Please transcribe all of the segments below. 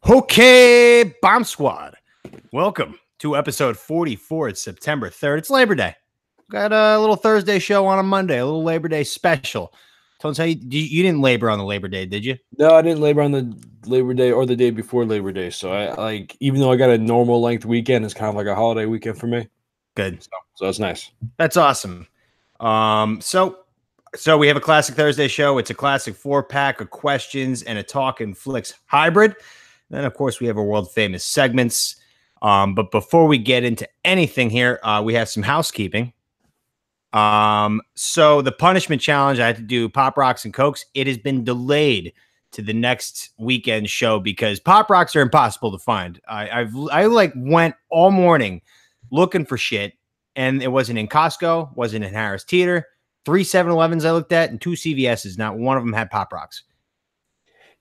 Okay, Bomb Squad. Welcome to episode 44. It's September 3rd. It's Labor Day. Got a little Thursday show on a Monday, a little Labor Day special. Tell us how you didn't labor on the Labor Day, did you? No, I didn't labor on the Labor Day or the day before Labor Day. So I like, even though I got a normal length weekend, it's kind of like a holiday weekend for me. Good. So that's nice. That's awesome. So we have a classic Thursday show. It's a classic 4-pack of questions and a Talkin' Flicks hybrid. Then, of course, we have our world famous segments. But before we get into anything here, we have some housekeeping. So the punishment challenge, I had to do Pop Rocks and Cokes. It has been delayed to the next weekend show because Pop Rocks are impossible to find. I went all morning looking for shit, and it wasn't in Costco, wasn't in Harris Teeter. 3 7-Elevens I looked at, and 2 CVS's. Not one of them had Pop Rocks.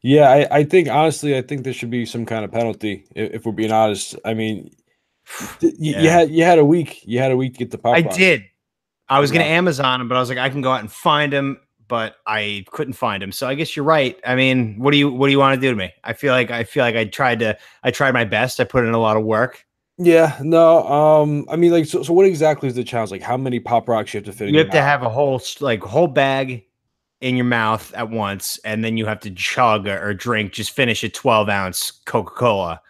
Yeah, I think, honestly, I think there should be some kind of penalty, if we're being honest. I mean, you had a week. You had a week to get the Pop Rocks. I did. I was going to Amazon them, but I was like, I can go out and find them, but I couldn't find them. So I guess you're right. I mean, what do you want to do to me? I feel like I tried my best. I put in a lot of work. Yeah, no. I mean, like, so what exactly is the challenge? Like, how many Pop Rocks you have to fit in? You have to have a whole bag in your mouth at once, and then you have to chug or drink, just finish a 12-ounce Coca-Cola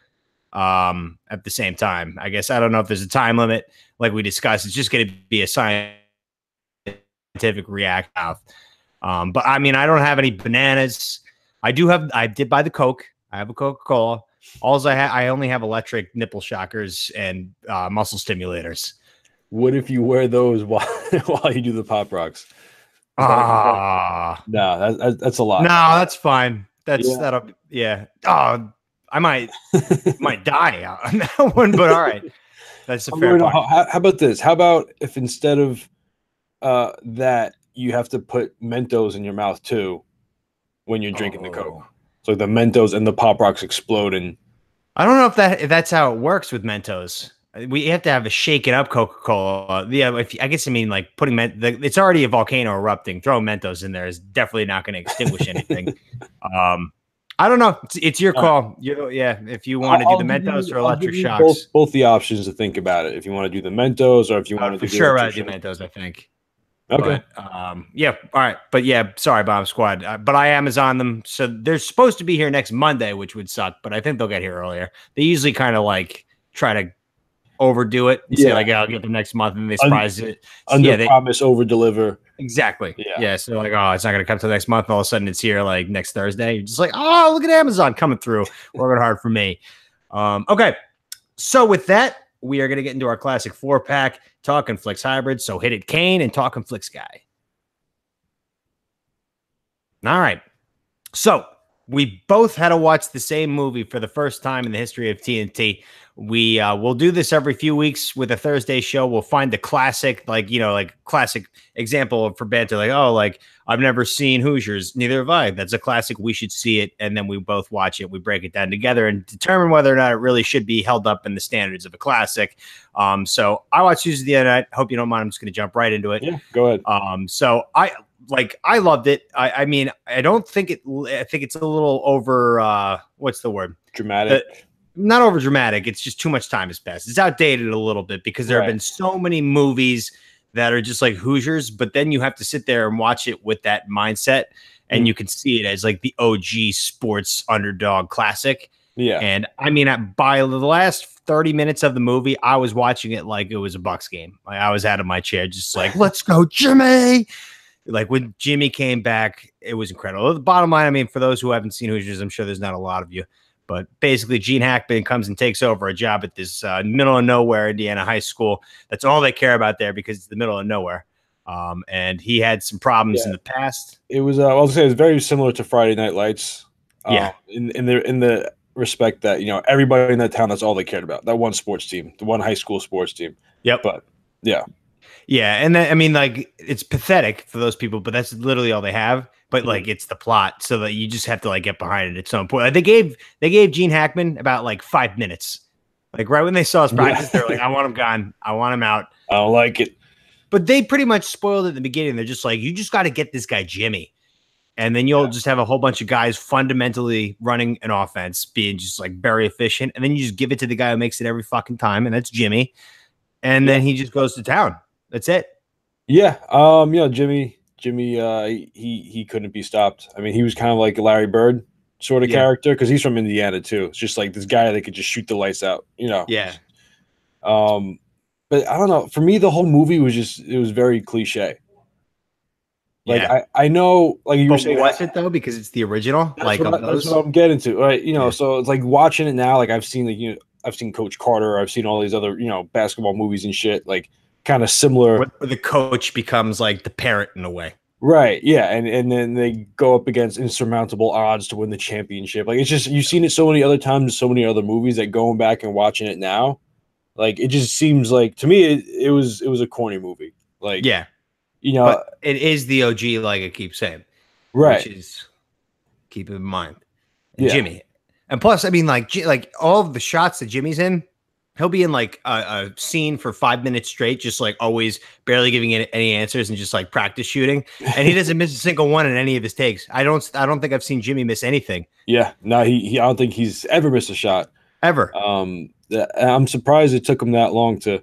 at the same time. I guess I don't know if there's a time limit, like we discussed. It's just going to be a scientific react mouth. But I mean, I don't have any bananas. I did buy the Coke. I have a Coca-Cola. I only have electric nipple shockers and muscle stimulators. What if you wear those while you do the Pop Rocks? No, that's a lot. No, that's fine. Yeah. Oh, I might die on that one, but all right. That's a fair point. How about this? How about if instead of that, you have to put Mentos in your mouth too when you're drinking the Coke? So the Mentos and the Pop Rocks explode. And I don't know if that's how it works with Mentos. We have to have a shaken up Coca-Cola. Yeah, I guess I mean like putting it's already a volcano erupting. Throwing Mentos in there is definitely not going to extinguish anything. I don't know. It's your call. If you want to do the Mentos or electric shocks, both the options to think about it. If you want to do the Mentos or if you want to do for sure, I do Mentos. I think. Okay. But, yeah. All right. But yeah, sorry, Bomb Squad. But I Amazon them, so they're supposed to be here next Monday, which would suck. But I think they'll get here earlier. They usually kind of like try to overdo it. Say like, I'll get them next month, and they surprise it. Promise, over deliver. Exactly. Yeah. So like, oh, it's not going to come till next month. And all of a sudden, it's here like next Thursday. You're just like, oh, look at Amazon coming through, working hard for me. Okay. So with that, we are going to get into our classic 4-pack Talkin' Flicks hybrid. So hit it, Kane, and Talkin' Flicks guy. All right. So we both had to watch the same movie for the first time in the history of TNT. We'll do this every few weeks with a Thursday show. We'll find the classic, classic example for banter. Like, oh, like I've never seen Hoosiers. Neither have I. That's a classic. We should see it. And then we both watch it. We break it down together and determine whether or not it really should be held up in the standards of a classic. So I watched Hoosiers the other night. Hope you don't mind. I'm just going to jump right into it. Yeah, go ahead. So I loved it. I mean, I think it's a little over, what's the word? Dramatic. Not over dramatic. It's just too much time has passed. It's outdated a little bit because there have been so many movies that are just like Hoosiers, but then you have to sit there and watch it with that mindset, and you can see it as like the OG sports underdog classic. Yeah. And I mean, by the last 30 minutes of the movie, I was watching it like it was a Bucks game. Like I was out of my chair, just like, let's go, Jimmy. Like when Jimmy came back, it was incredible. The bottom line, I mean, for those who haven't seen Hoosiers, I'm sure there's not a lot of you. But basically, Gene Hackman comes and takes over a job at this middle of nowhere Indiana high school. That's all they care about there because it's the middle of nowhere. And he had some problems in the past. It was, I was saying, it's very similar to Friday Night Lights. In the respect that everybody in that town, that's all they cared about. That one sports team, the one high school sports team. Yep. But yeah. Yeah, and then, I mean, like, it's pathetic for those people, but that's literally all they have. But like, it's the plot, so that you just have to like get behind it at some point. Like, they gave Gene Hackman about like 5 minutes. Like right when they saw his practice, they're like, "I want him gone. I want him out." I don't like it. But they pretty much spoiled it in the beginning. They're just like, "You just got to get this guy Jimmy," And then you'll just have a whole bunch of guys fundamentally running an offense, being just like very efficient. And then you just give it to the guy who makes it every fucking time, and that's Jimmy. And then he just goes to town. That's it. Yeah. Jimmy, he couldn't be stopped. I mean, he was kind of like a Larry Bird sort of character because he's from Indiana too. It's just like this guy that could just shoot the lights out, Yeah. But I don't know. For me, the whole movie it was very cliche. Like I know, like you were saying, was it though? Because it's the original. That's what I'm getting to, right? So it's like watching it now. Like I've seen I've seen Coach Carter. I've seen all these other basketball movies and shit. Like kind of similar. Where the coach becomes like the parent in a way. Right. Yeah. And then they go up against insurmountable odds to win the championship. Like it's just you've seen it so many other times in so many other movies that going back and watching it now, like it just seems like to me it was a corny movie. Like but it is the OG, like I keep saying, right? Which is keep it in mind, Jimmy, and plus, I mean, like all of the shots that Jimmy's in, he'll be in like a scene for 5 minutes straight, just like always barely giving any answers and just like practice shooting, and he doesn't miss a single one in any of his takes. I don't think I've seen Jimmy miss anything. Yeah, no, he I don't think he's ever missed a shot ever. I'm surprised it took him that long to,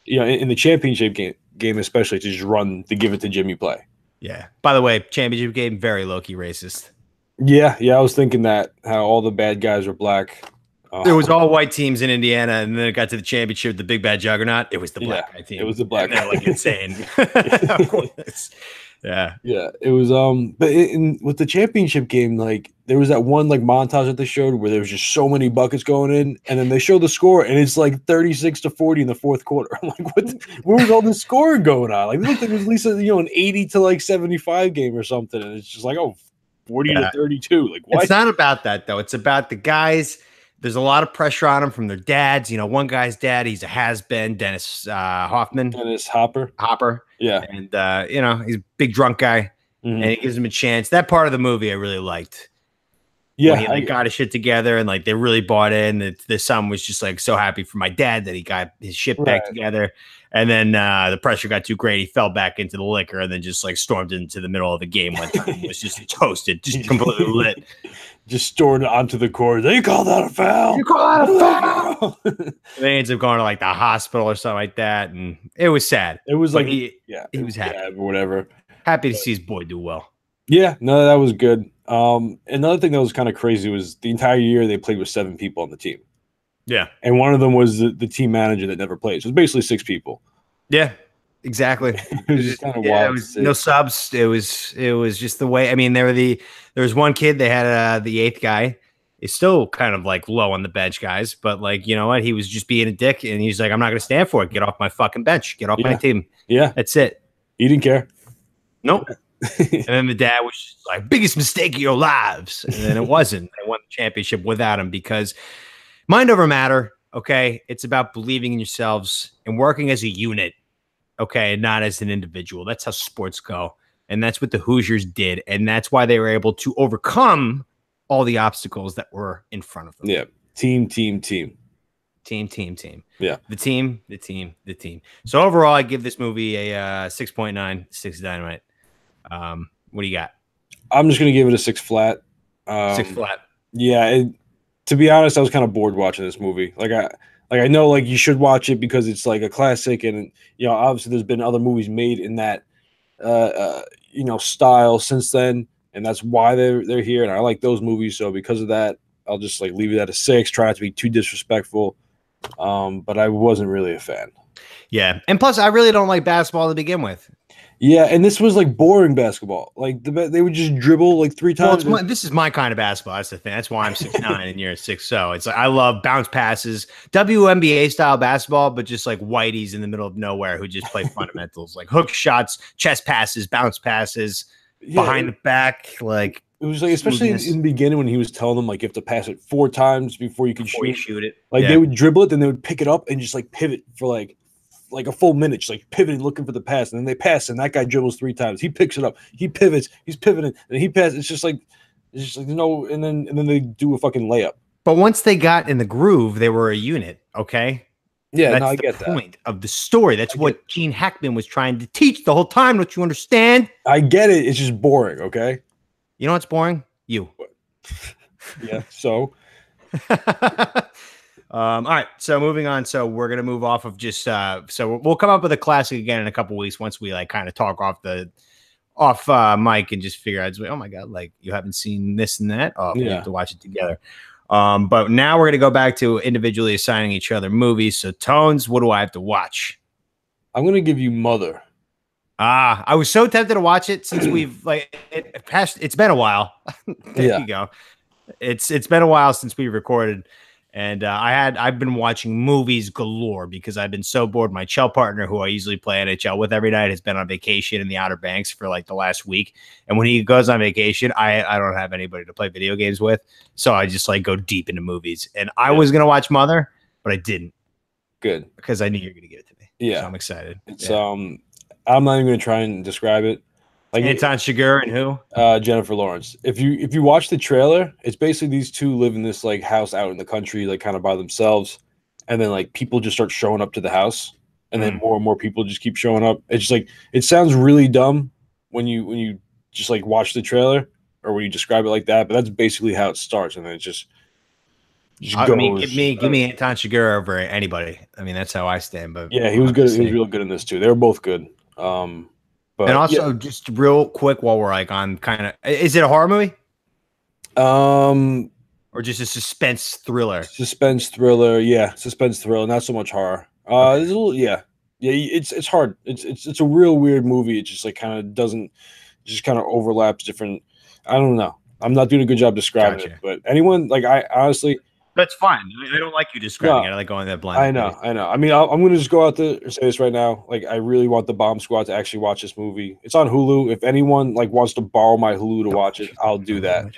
in the championship game especially to just run the give it to Jimmy play. Yeah. By the way, championship game, very low-key racist. Yeah, I was thinking that how all the bad guys were black. There was all white teams in Indiana, and then it got to the championship, the big bad juggernaut. It was the black guy team. It was the black guy. Like insane. Yeah. It was but with the championship game, like there was that one like montage that they showed where there was just so many buckets going in, and then they show the score and it's like 36-40 in the fourth quarter. I'm like, where was all this scoring going on? Like it looked like it was at least an 80 to like 75 game or something, and it's just like 40 to 32. Like what? It's not about that though. It's about the guys. There's a lot of pressure on them from their dads. One guy's dad, he's a has-been, Dennis Hoffman. Dennis Hopper. Yeah. And, he's a big drunk guy, and he gives him a chance. That part of the movie I really liked. Yeah. When he got his shit together and, like, they really bought in. The son was just, like, so happy for my dad that he got his shit back together. And then the pressure got too great. He fell back into the liquor and then just, like, stormed into the middle of the game one time. He was just toasted, just completely lit. Just stormed onto the court. They call that a foul. You call that a foul. They ends up going to like the hospital or something like that, and it was sad. It was like he was happy, or whatever. Happy to see his boy do well. Yeah, no, that was good. Another thing that was kind of crazy was the entire year they played with 7 people on the team. Yeah, and one of them was the team manager that never played. So it was basically 6 people. Yeah. Exactly. It was just kind of wild. It was no subs. It was just the way. I mean, there was one kid. They had the 8th guy. He's still kind of like low on the bench, guys. But like, you know what? He was just being a dick, and he's like, "I'm not going to stand for it. Get off my fucking bench. Get off my team." Yeah, that's it. He didn't care. Nope. And then the dad was just like, "Biggest mistake of your lives," and then it wasn't. They won the championship without him because mind over matter. Okay, it's about believing in yourselves and working as a unit. Okay, not as an individual. That's how sports go. And that's what the Hoosiers did. And that's why they were able to overcome all the obstacles that were in front of them. Yeah. Team. Yeah. The team. So overall, I give this movie a 6.9, 6 Dynamite. What do you got? I'm just going to give it a 6 flat. 6 flat. Yeah. To be honest, I was kind of bored watching this movie. I know like you should watch it because it's like a classic, and obviously there's been other movies made in that style since then, and that's why they're here, and I like those movies. So because of that, I'll just like leave it at a 6. Try not to be too disrespectful, but I wasn't really a fan. Yeah, and plus I really don't like basketball to begin with. Yeah, and this was like boring basketball. Like they would just dribble like 3 times. Well, this is my kind of basketball. That's the thing. That's why I'm 6'9" and you're 6'. So it's like I love bounce passes, WNBA style basketball, but just like whiteys in the middle of nowhere who just play fundamentals, like hook shots, chest passes, bounce passes, behind the back. Like it was like, especially in the beginning when he was telling them like you have to pass it 4 times before you can shoot it. Like they would dribble it, then they would pick it up and just like pivot for like a full minute, just like pivoting, looking for the pass, and then they pass, and that guy dribbles 3 times. He picks it up, he pivots, he's pivoting, and he passes. It's just like no, and then they do a fucking layup. But once they got in the groove, they were a unit. Okay. Yeah, that's the point of the story. That's what Gene Hackman was trying to teach the whole time. Don't you understand? I get it. It's just boring. Okay. You know what's boring? You. Yeah. So All right, so moving on. So we're gonna move off of just so we'll come up with a classic again in a couple weeks once we like kind of talk off mic and just figure out, oh my god, like you haven't seen this and that. Oh, we yeah, have to watch it together. But now we're gonna go back to individually assigning each other movies. So Tones, what do I have to watch? I'm gonna give you Mother. I was so tempted to watch it since we've like it's been a while. There Yeah. you go. It's been a while since we recorded, and I've been watching movies galore because I've been so bored. My Chell partner, who I usually play NHL with every night, has been on vacation in the Outer Banks for like the last week. And when he goes on vacation, I don't have anybody to play video games with, so I just like go deep into movies. And I was gonna watch Mother, but I didn't. Good. Because I knew you were gonna give it to me. Yeah, so I'm excited. It's I'm not even gonna try and describe it. Like Anton Chigurh and who? Jennifer Lawrence. If you watch the trailer, it's basically these two live in this like house out in the country, like kind of by themselves, and then like people just start showing up to the house, and then more and more people just keep showing up. It's just like it sounds really dumb when you just like watch the trailer or when you describe it like that, but that's basically how it starts, and then it just I goes. mean, give me Anton Chigurh over anybody. I mean, that's how I stand. But yeah, he was good. He was real good in this too. They were both good. But and also, just real quick, while we're like on kind of, is it a horror movie? Or just a suspense thriller? Suspense thriller, yeah, suspense thriller, not so much horror. There's a little, yeah. It's hard. It's a real weird movie. It just like kind of doesn't, just kind of overlaps different. I don't know. I'm not doing a good job describing it, but anyone like I honestly. That's fine. I don't like you describing it. I like going that blind. I know. I mean, I'm going to just go out there and say this right now. Like, I really want the Bomb Squad to actually watch this movie. It's on Hulu. If anyone like wants to borrow my Hulu to watch it, I'll do that.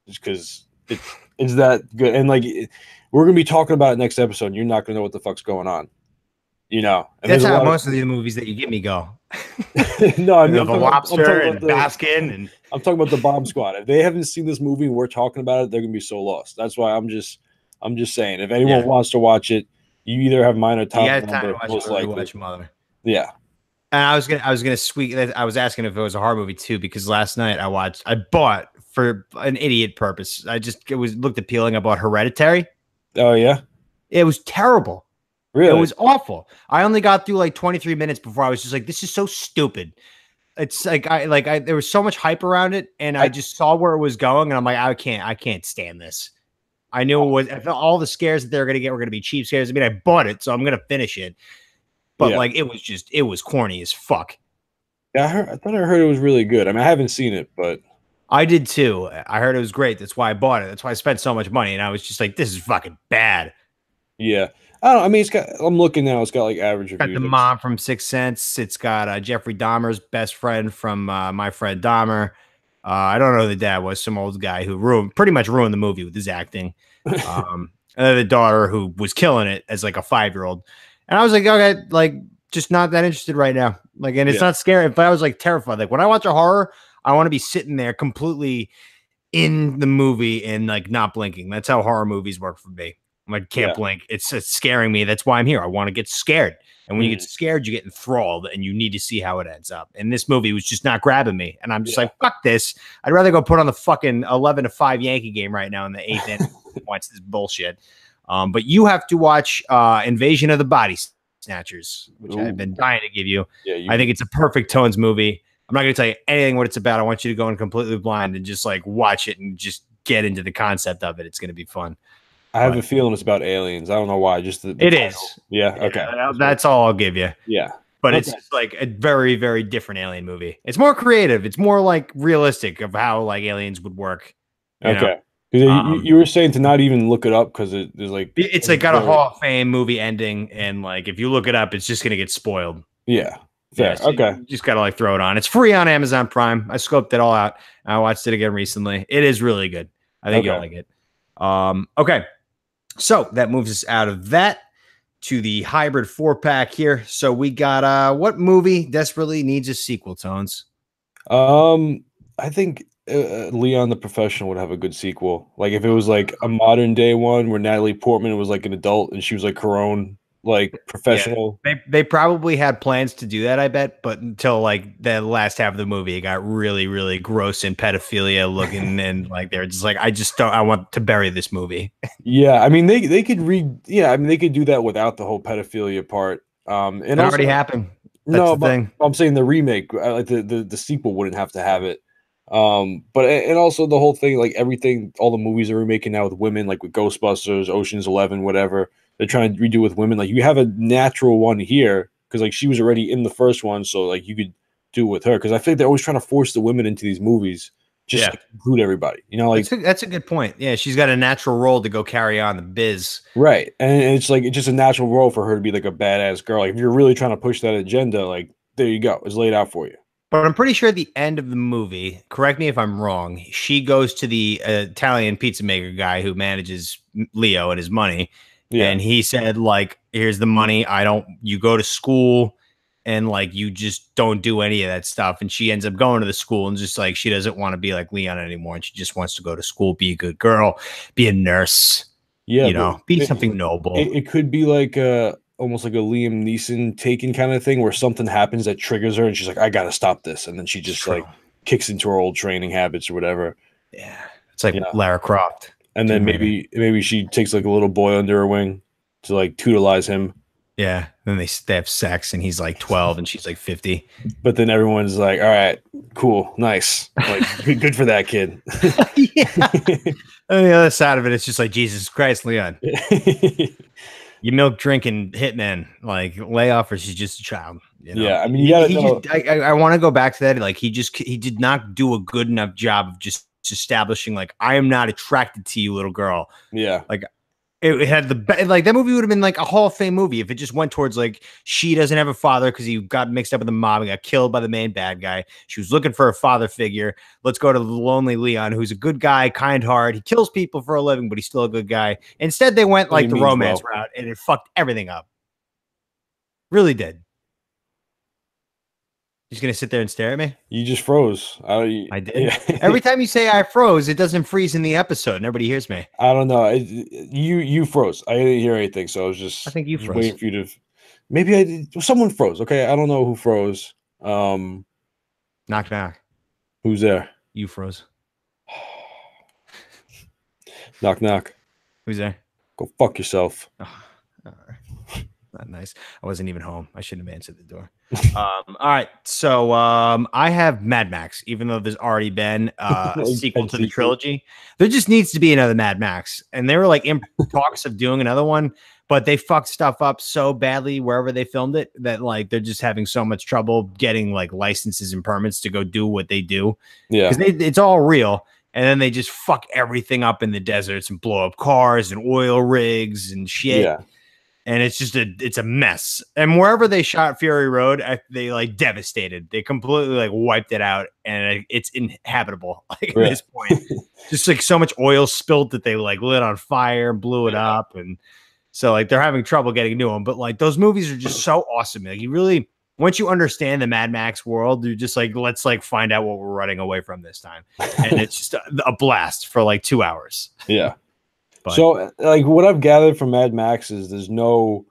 Just because it's that good. And like, we're going to be talking about it next episode. And you're not going to know what the fuck's going on. You know. And that's how most of the movies that you give me go. No, I mean, the Lobster and Baskin, and I'm talking about the Bomb Squad. If they haven't seen this movie and we're talking about it, they're going to be so lost. That's why I'm just saying, if anyone wants to watch it, you either have mine or Tom. Most likely watch Mother. Yeah. And I was gonna squeak. I was asking if it was a horror movie too, because last night I bought for an idiot purpose. It looked appealing. I bought Hereditary. Oh yeah. It was terrible. Really? It was awful. I only got through like 23 minutes before I was just like, this is so stupid. It's like there was so much hype around it, and I just saw where it was going, and I'm like, I can't stand this. I knew it was. I felt all the scares that they were going to get were going to be cheap scares. I mean, I bought it, so I'm going to finish it. But like, it was corny as fuck. Yeah, I thought I heard it was really good. I mean, I haven't seen it, but I did too. I heard it was great. That's why I bought it. That's why I spent so much money, and I was just like, this is fucking bad. Yeah, I don't know. I mean, I'm looking now. It's got like average reviews. Got the mom from Sixth Sense. It's got Jeffrey Dahmer's best friend from My Friend Dahmer. I don't know who the dad was. Some old guy who pretty much ruined the movie with his acting. And then the daughter who was killing it as like a 5-year-old. And I was like, okay, like just not that interested right now. Like, and it's not scary, but I was like terrified. Like when I watch a horror, I want to be sitting there completely in the movie and like not blinking. That's how horror movies work for me. I can't blink. It's scaring me. That's why I'm here. I want to get scared. And when you get scared, you get enthralled and you need to see how it ends up. And this movie was just not grabbing me. And I'm just like, fuck this. I'd rather go put on the fucking 11-5 Yankee game right now in the 8th inning and watch this bullshit. But you have to watch Invasion of the Body Snatchers, which I've been dying to give you. I think it's a perfect Tones movie. I'm not going to tell you anything what it's about. I want you to go in completely blind and just like watch it and just get into the concept of it. It's going to be fun. I have a feeling it's about aliens. I don't know why. Just the it title. Is. Yeah. Okay. That's all I'll give you. Yeah. But it's like a very, very different alien movie. It's more creative. It's more like realistic of how like aliens would work. Okay. You were saying to not even look it up because there's like it's like got a Hall of Fame movie ending, and like if you look it up, it's just gonna get spoiled. Yeah. Fair. So okay. You just gotta like throw it on. It's free on Amazon Prime. I scoped it all out. I watched it again recently. It is really good. I think you'll like it. Okay. So that moves us out of that to the hybrid 4-pack here. So we got what movie desperately needs a sequel, Tones? I think Leon the Professional would have a good sequel. Like if it was like a modern day one where Natalie Portman was like an adult and she was like her own like professional. They probably had plans to do that, I bet, but until like the last half of the movie, it got really, really gross and pedophilia looking, and like they're just like, I want to bury this movie. Yeah, I mean they could read. Yeah, I mean they could do that without the whole pedophilia part. And It also already happened. That's no, the but thing. I'm saying the remake, like the sequel wouldn't have to have it. But and also the whole thing, like everything, all the movies that we're making now with women, like with Ghostbusters, Ocean's 11, whatever, they're trying to redo with women. Like you have a natural one here because like she was already in the first one, so like you could do it with her. Because I think they're always trying to force the women into these movies, just like, include everybody. You know, like That's a good point. Yeah, she's got a natural role to go carry on the biz. right, and it's like it's just a natural role for her to be like a badass girl. Like if you're really trying to push that agenda, like there you go, it's laid out for you. But I'm pretty sure at the end of the movie, correct me if I'm wrong, she goes to the Italian pizza maker guy who manages Leo and his money. Yeah, And he said, like, here's the money. You go to school and like, you just don't do any of that stuff. And she ends up going to the school and just like, she doesn't want to be like Leon anymore. And she just wants to go to school, be a good girl, be a nurse, yeah, be something noble. It could be like almost like a Liam Neeson Taken kind of thing where something happens that triggers her and she's like, I gotta stop this, and then she just like kicks into her old training habits or whatever. Yeah, it's like Lara Croft. And then maybe she takes like a little boy under her wing to like tutelize him. Yeah, then they have sex and he's like 12 and she's like 50. But then everyone's like, all right, cool, nice, like good for that kid. Yeah. On the other side of it, it's just like, Jesus Christ, Leon. You milk drinking hitman, like lay off, or she's just a child. Yeah, I mean, you gotta know. I want to go back to that. Like he did not do a good enough job of just establishing like, I am not attracted to you, little girl. Yeah, like it had like that movie would have been like a Hall of Fame movie if it just went towards like she doesn't have a father because he got mixed up with the mob and got killed by the main bad guy. She was looking for a father figure. Let's go to the lonely Leon, who's a good guy, kind heart. He kills people for a living, but he's still a good guy. Instead, they went like the romance route, and it fucked everything up. Really did. He's gonna sit there and stare at me. You just froze. I did. Yeah. Every time you say I froze, it doesn't freeze in the episode, and nobody hears me. I don't know. You froze. I didn't hear anything, so I was just. I think you froze. Waiting for you to. Maybe I did. Someone froze. Okay, I don't know who froze. Knock knock. Who's there? You froze. Knock knock. Who's there? Go fuck yourself. Oh, all right. Not nice. I wasn't even home. I shouldn't have answered the door. All right. So I have Mad Max, even though there's already been a sequel to the trilogy. There just needs to be another Mad Max. And they were like in talks of doing another one, but they fucked stuff up so badly wherever they filmed it that like they're just having so much trouble getting like licenses and permits to go do what they do. Yeah. Because it's all real. And then they just fuck everything up in the deserts and blow up cars and oil rigs and shit. Yeah. And it's just it's a mess. And wherever they shot Fury Road, they like devastated. They completely like wiped it out, and it's inhabitable. Like at this point, just like so much oil spilled that they like lit on fire and blew it up, and so like they're having trouble getting a new one. But like those movies are just so awesome. Like you really, once you understand the Mad Max world, you're just like, let's like find out what we're running away from this time, and it's just a blast for like 2 hours. Yeah. So, like, what I've gathered from Mad Max is there's no,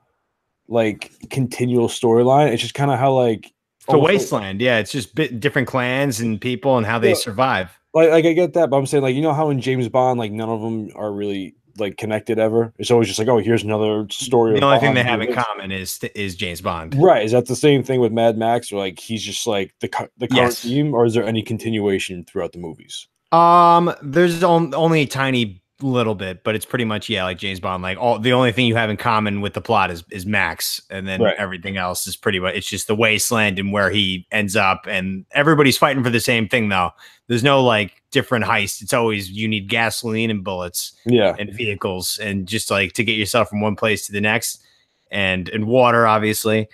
like, continual storyline. It's just kind of how, like... The wasteland, yeah. It's just different clans and people and how they survive. Like, I get that, but I'm saying, like, you know how in James Bond, like, none of them are really, like, connected ever? It's always just like, oh, here's another story. The only thing they have in common is James Bond. Right. Is that the same thing with Mad Max? Or, like, he's just, like, the current team? Or is there any continuation throughout the movies? There's only a tiny little bit, but it's pretty much like James Bond. Like the only thing you have in common with the plot is Max, and then everything else is pretty much it's just the wasteland and where he ends up, and everybody's fighting for the same thing though. There's no like different heist. It's always you need gasoline and bullets, and vehicles, and just like to get yourself from one place to the next, and water obviously.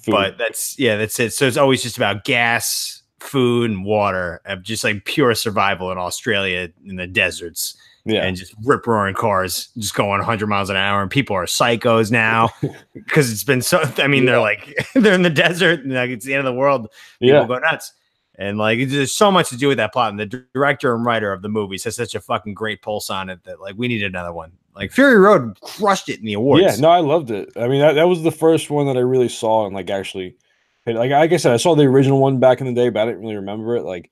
But that's it. So it's always just about gas, food, and water, of just like pure survival in Australia in the deserts. Yeah, and just rip roaring cars just going 100 miles an hour, and people are psychos now because it's been so. I mean, they're like they're in the desert, and like it's the end of the world. People go nuts, and like there's so much to do with that plot. And the director and writer of the movies has such a fucking great pulse on it that like we need another one. Like Fury Road crushed it in the awards. Yeah, no, I loved it. I mean, that was the first one that I really saw and like actually, like I said, I saw the original one back in the day, but I didn't really remember it. Like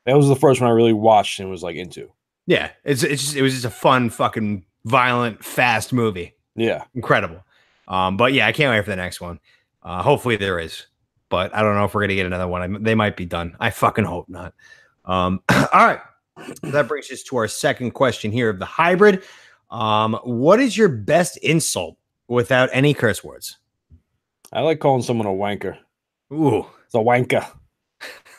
that was the first one I really watched and was like into. Yeah, it was just a fun, fucking violent, fast movie. Yeah, Incredible. But yeah, I can't wait for the next one. Hopefully there is, but I don't know if we're gonna get another one. They might be done. I fucking hope not. All right, that brings us to our second question here of the hybrid. What is your best insult without any curse words? I like calling someone a wanker. Ooh, It's a wanker.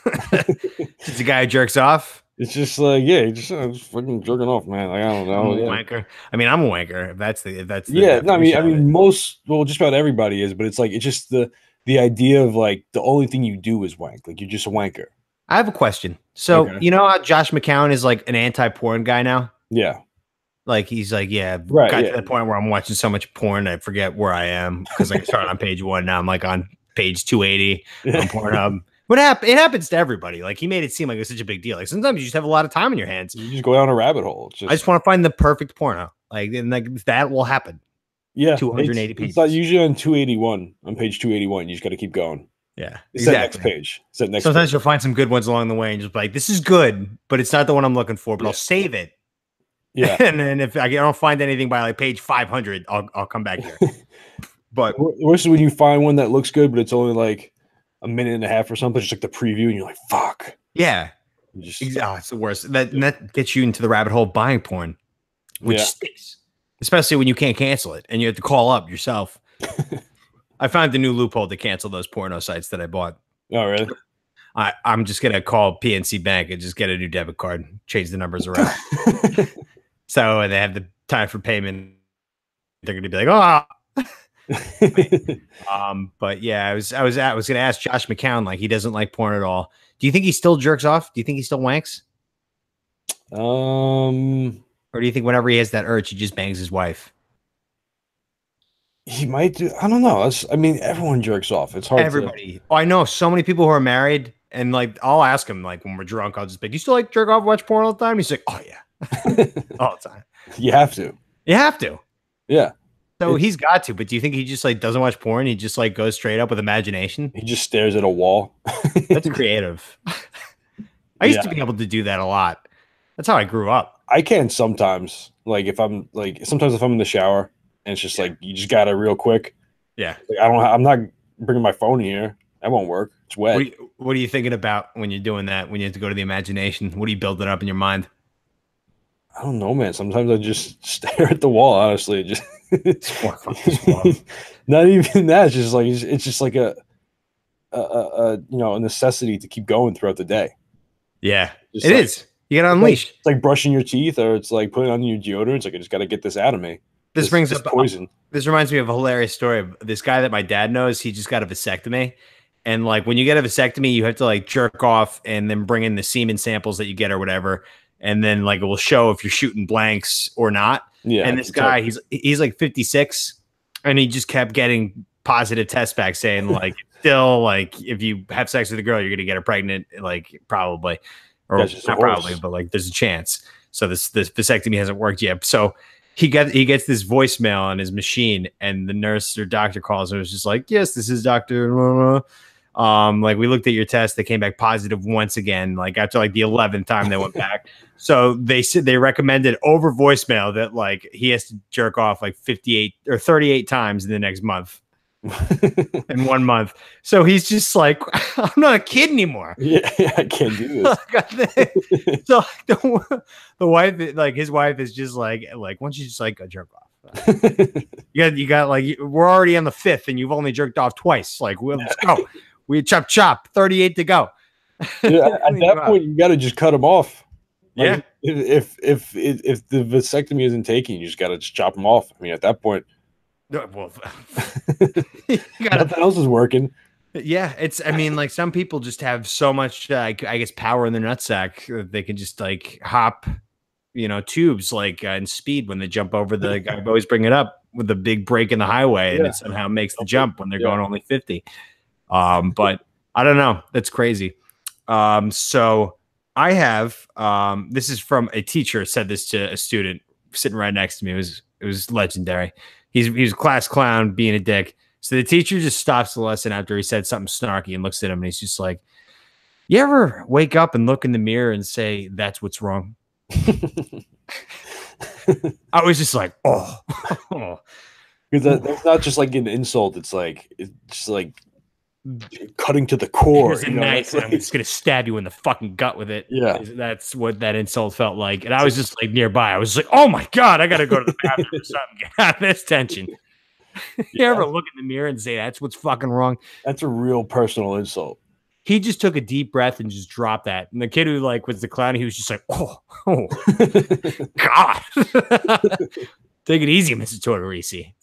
it's a guy who jerks off. It's just like, yeah, just fucking jerking off, man. Like I don't know. I'm a Yeah. wanker. I mean, I'm a wanker. If that's the Yeah, no, I definition of it. mean, just about everybody is, but it's like it's just the idea of like the only thing you do is wank. Like you're just a wanker. I have a question. So Okay. you know how Josh McCown is like an anti-porn guy now? Yeah. Like he's like, yeah, Right, got yeah. to the point where I'm watching so much porn I forget where I am because I started on page 1, now I'm like on page 280 on Pornhub. It happens to everybody. Like he made it seem like it was such a big deal. Like sometimes you just have a lot of time in your hands. You just go down a rabbit hole. It's I just want to find the perfect porno. Like and like that will happen. yeah, 280 It's pages. not usually on 281 on page 281. You just got to keep going. Yeah, It's that next page. It's that next. Sometimes page. you'll find some good ones along the way and just be like, this is good, but it's not the one I'm looking for. But I'll save it. Yeah. And then if I don't find anything by like page 500, I'll come back here. But Worse is when you find one that looks good, but it's only like a minute and a half or something, just like the preview, and you're like, "Fuck!" yeah, You just, it's the worst. That gets you into the rabbit hole of buying porn, which Yeah. stinks, especially when you can't cancel it and you have to call up yourself. I found the new loophole to cancel those porno sites that I bought. Oh, really? I'm just gonna call PNC Bank and just get a new debit card, change the numbers around. So they have the time for payment. They're gonna be like, oh. But yeah, I was gonna ask Josh McCown, like he doesn't like porn at all. Do you think he still jerks off? Do you think he still wanks? Or do you think whenever he has that urge, he just bangs his wife? He might do. I don't know. I mean, everyone jerks off. It's hard. Everybody. Oh, I know so many people who are married, and like I'll ask him, like when we're drunk, I'll just be, do you still like jerk off, watch porn all the time? He's like, oh yeah, all the time. You have to. You have to. Yeah. So he's got to, but do you think he just like doesn't watch porn? He just like goes straight up with imagination? He just stares at a wall. That's creative. I used to be able to do that a lot. That's how I grew up. I can sometimes, like if I'm in the shower and it's just like you just gotta real quick. Yeah. Like, I'm not bringing my phone here. That won't work. It's wet. What are you thinking about when you're doing that? When you have to go to the imagination? What are you building up in your mind? I don't know, man. Sometimes I just stare at the wall. Honestly, just not even that. It's just like it's just like a necessity to keep going throughout the day. Yeah, Just it like- is. You gotta unleash. It's like brushing your teeth, or it's like putting on your deodorant. It's like I just got to get this out of me. This brings up poison. This reminds me of a hilarious story. This guy that my dad knows, he just got a vasectomy. And like when you get a vasectomy, you have to like jerk off and then bring in the semen samples that you get or whatever. And then like it will show if you're shooting blanks or not. Yeah. And this guy, he's like 56 and he just kept getting positive tests back saying like still like if you have sex with a girl, you're gonna get her pregnant, like probably. Or not probably, but like there's a chance. So this vasectomy hasn't worked yet. So he gets this voicemail on his machine, and the nurse or doctor calls and was just like, "Yes, this is Doctor. Like we looked at your test, they came back positive once again. Like after like the 11th time they went back. So they said they recommended over voicemail that like he has to jerk off like 58 or 38 times in the next month." In 1 month. So he's just like, I'm not a kid anymore. Yeah, I can't do this. So the wife, like his wife is just like, why don't you just like go jerk off? You got like, we're already on the 5th and you've only jerked off twice. Like, let's go. We chop, 38 to go. Yeah, at that point, you got to just cut him off. Like, yeah. If the vasectomy isn't taken, you just got to just chop him off. I mean, at that point, well, nothing else is working. Yeah, I mean, like some people just have so much, I guess, power in their nutsack that they can just like hop, tubes like in Speed when they jump over the. I always bring it up with the big break in the highway, and it somehow makes the jump when they're going only 50. But I don't know. That's crazy. So I have. This is from a teacher said this to a student sitting right next to me. It was It was legendary. He was a class clown being a dick. So the teacher just stops the lesson after he said something snarky and looks at him and he's just like, you ever wake up and look in the mirror and say, that's what's wrong? I was just like, oh. Because that's not just like an insult. It's just like cutting to the core. Here's a knife, and I'm just gonna stab you in the fucking gut with it. Yeah, that's what that insult felt like. And I was just like nearby. I was like, oh my god, I gotta go to the bathroom or something. Get out of this tension. You ever look in the mirror and say that's what's fucking wrong? That's a real personal insult. He just took a deep breath and just dropped that. And the kid who like was the clown, he was just like, oh god. Take it easy, Mr. Tortorisi.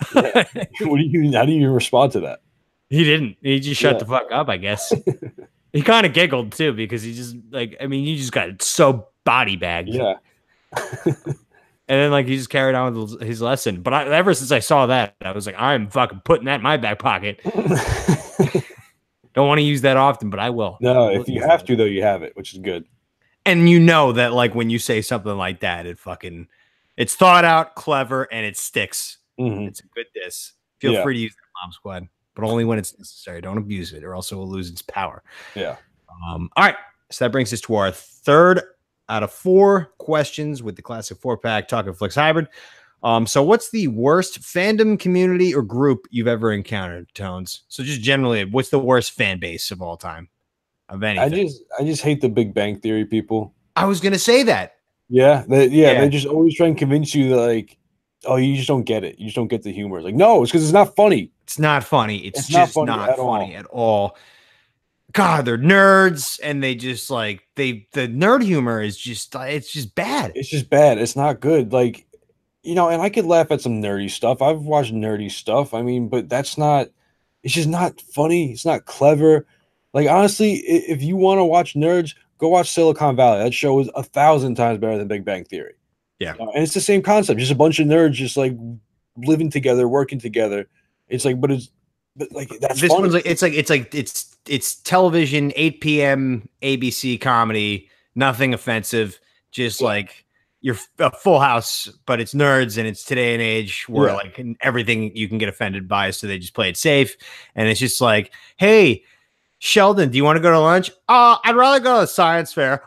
How do you respond to that? He didn't. He just shut the fuck up, I guess. He kind of giggled too because he just like, I mean, you just got so body bagged. Yeah. And then like he just carried on with his lesson. But ever since I saw that, I was like, I'm fucking putting that in my back pocket. Don't want to use that often, but I will. No, if you have to though, you have it, which is good. And you know that like when you say something like that, it's thought out, clever, and it sticks. Mm-hmm. It's a good diss. Feel free to use that, Mom Squad, but only when it's necessary. Don't abuse it, or else it will lose its power. Yeah. All right. So that brings us to our third out of 4 questions with the classic 4-pack Talking Flicks Hybrid. So what's the worst fandom, community, or group you've ever encountered, Tones? So just generally, what's the worst fan base of all time? Of anything? I just hate the Big Bang Theory people. I was gonna say that. Yeah, they just always try and convince you that like, oh, you just don't get it. You just don't get the humor. It's like, no, it's because it's not funny. It's not funny. It's just not funny at all. God, they're nerds, and they just like the nerd humor is just it's just bad. It's just bad. It's not good. Like, and I could laugh at some nerdy stuff. I've watched nerdy stuff. I mean, but it's just not funny. It's not clever. Like, honestly, if you want to watch nerds, go watch Silicon Valley. That show is 1,000 times better than Big Bang Theory. Yeah. And it's the same concept. Just a bunch of nerds just like living together, working together. It's like, but like that's this funny. One's like it's television, 8 p.m. ABC comedy, nothing offensive, just like you're a Full House, but it's nerds and it's today and age where like everything you can get offended by, so they just play it safe. And it's just like, hey, Sheldon, do you want to go to lunch? I'd rather go to the science fair.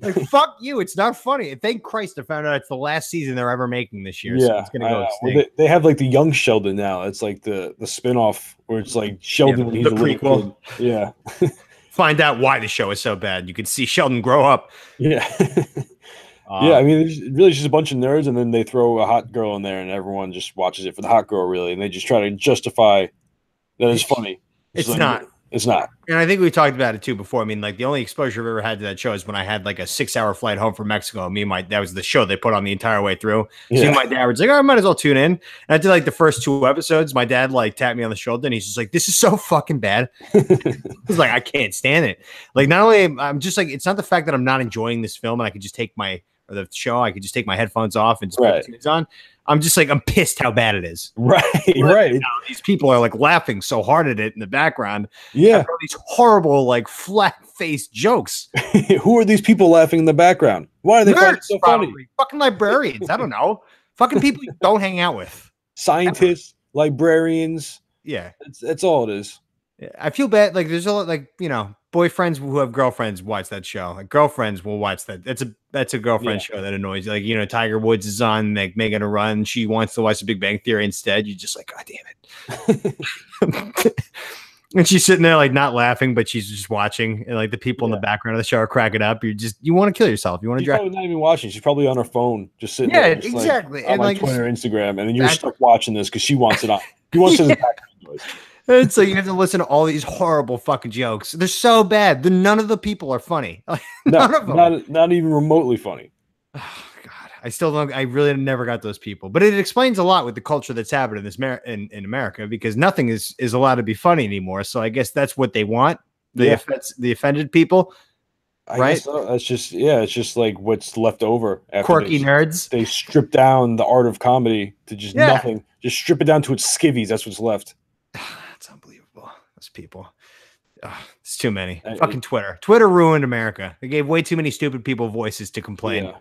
Like, fuck you. It's not funny. Thank Christ I found out it's the last season they're ever making this year. Yeah, so it's gonna go well, they have like the young Sheldon now. It's like the spinoff where it's like Sheldon when he's a little kid. Yeah. Find out why the show is so bad. You can see Sheldon grow up. Yeah. Yeah, I mean, it's really just a bunch of nerds, and then they throw a hot girl in there, and everyone just watches it for the hot girl, really, and they just try to justify that it's funny. It's like, not. It's not. And I think we talked about it too before. I mean, like the only exposure I've ever had to that show is when I had like a 6-hour flight home from Mexico. That was the show they put on the entire way through. So my dad was like, oh, I might as well tune in. And I did like the first 2 episodes. My dad like tapped me on the shoulder and he's just like, this is so fucking bad. He's like, I can't stand it. Like, not only I'm just like, it's not the fact that I'm not enjoying this film and I could just take my headphones off and just put the tunes on. I'm just like, I'm pissed how bad it is. Right. These people are like laughing so hard at it in the background. Yeah. These horrible, like flat-faced jokes. Who are these people laughing in the background? Why are they finding it so funny? Fucking librarians. I don't know. Fucking people you don't hang out with. Scientists, librarians. Yeah. That's all it is. I feel bad. Like there's a lot, like, boyfriends who have girlfriends watch that show. Like girlfriends will watch that. That's a girlfriend show that annoys you. Like, Tiger Woods is on, like making a run. She wants to watch The Big Bang Theory instead. You're just like, God damn it. And she's sitting there like not laughing, but she's just watching. And like the people in the background of the show are cracking up. You want to kill yourself. You want to drive. Probably not even watching. She's probably on her phone, just sitting there. Just exactly. On like Twitter, Instagram. And then you're stuck watching this because she wants it on. She wants it in the background noise. And so you have to listen to all these horrible fucking jokes. They're so bad. None of the people are funny. None of them. Not even remotely funny. Oh, God. I still don't. I really never got those people. But it explains a lot with the culture that's happening in America, because nothing is allowed to be funny anymore. So I guess that's what they want. The offended people. Right. So. It's just like what's left over. After quirky nerds. They strip down the art of comedy to just nothing. Just strip it down to its skivvies. That's what's left. It's unbelievable. Those people. It's too many. Fucking Twitter. Twitter ruined America. They gave way too many stupid people voices to complain.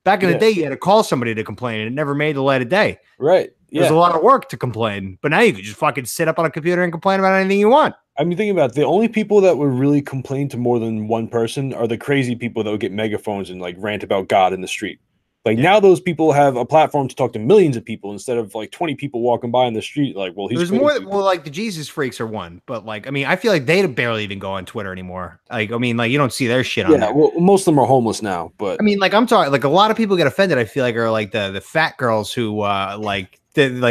Back in the Yeah. day, you had to call somebody to complain, and it never made the light of day. Right. Yeah. There's a lot of work to complain, but now you can just fucking sit up on a computer and complain about anything you want. I mean, think about it. The only people that would really complain to more than one person are the crazy people that would get megaphones and like rant about God in the street. Like now those people have a platform to talk to millions of people instead of like 20 people walking by in the street. Like, well, he's There's crazy. more. Well, like the Jesus freaks are one, but like, I mean, I feel like they barely even go on Twitter anymore. Like, I mean, like you don't see their shit on Yeah, there. well, most of them are homeless now, but I mean, like I'm talking, like a lot of people get offended. I feel like are like the fat girls who like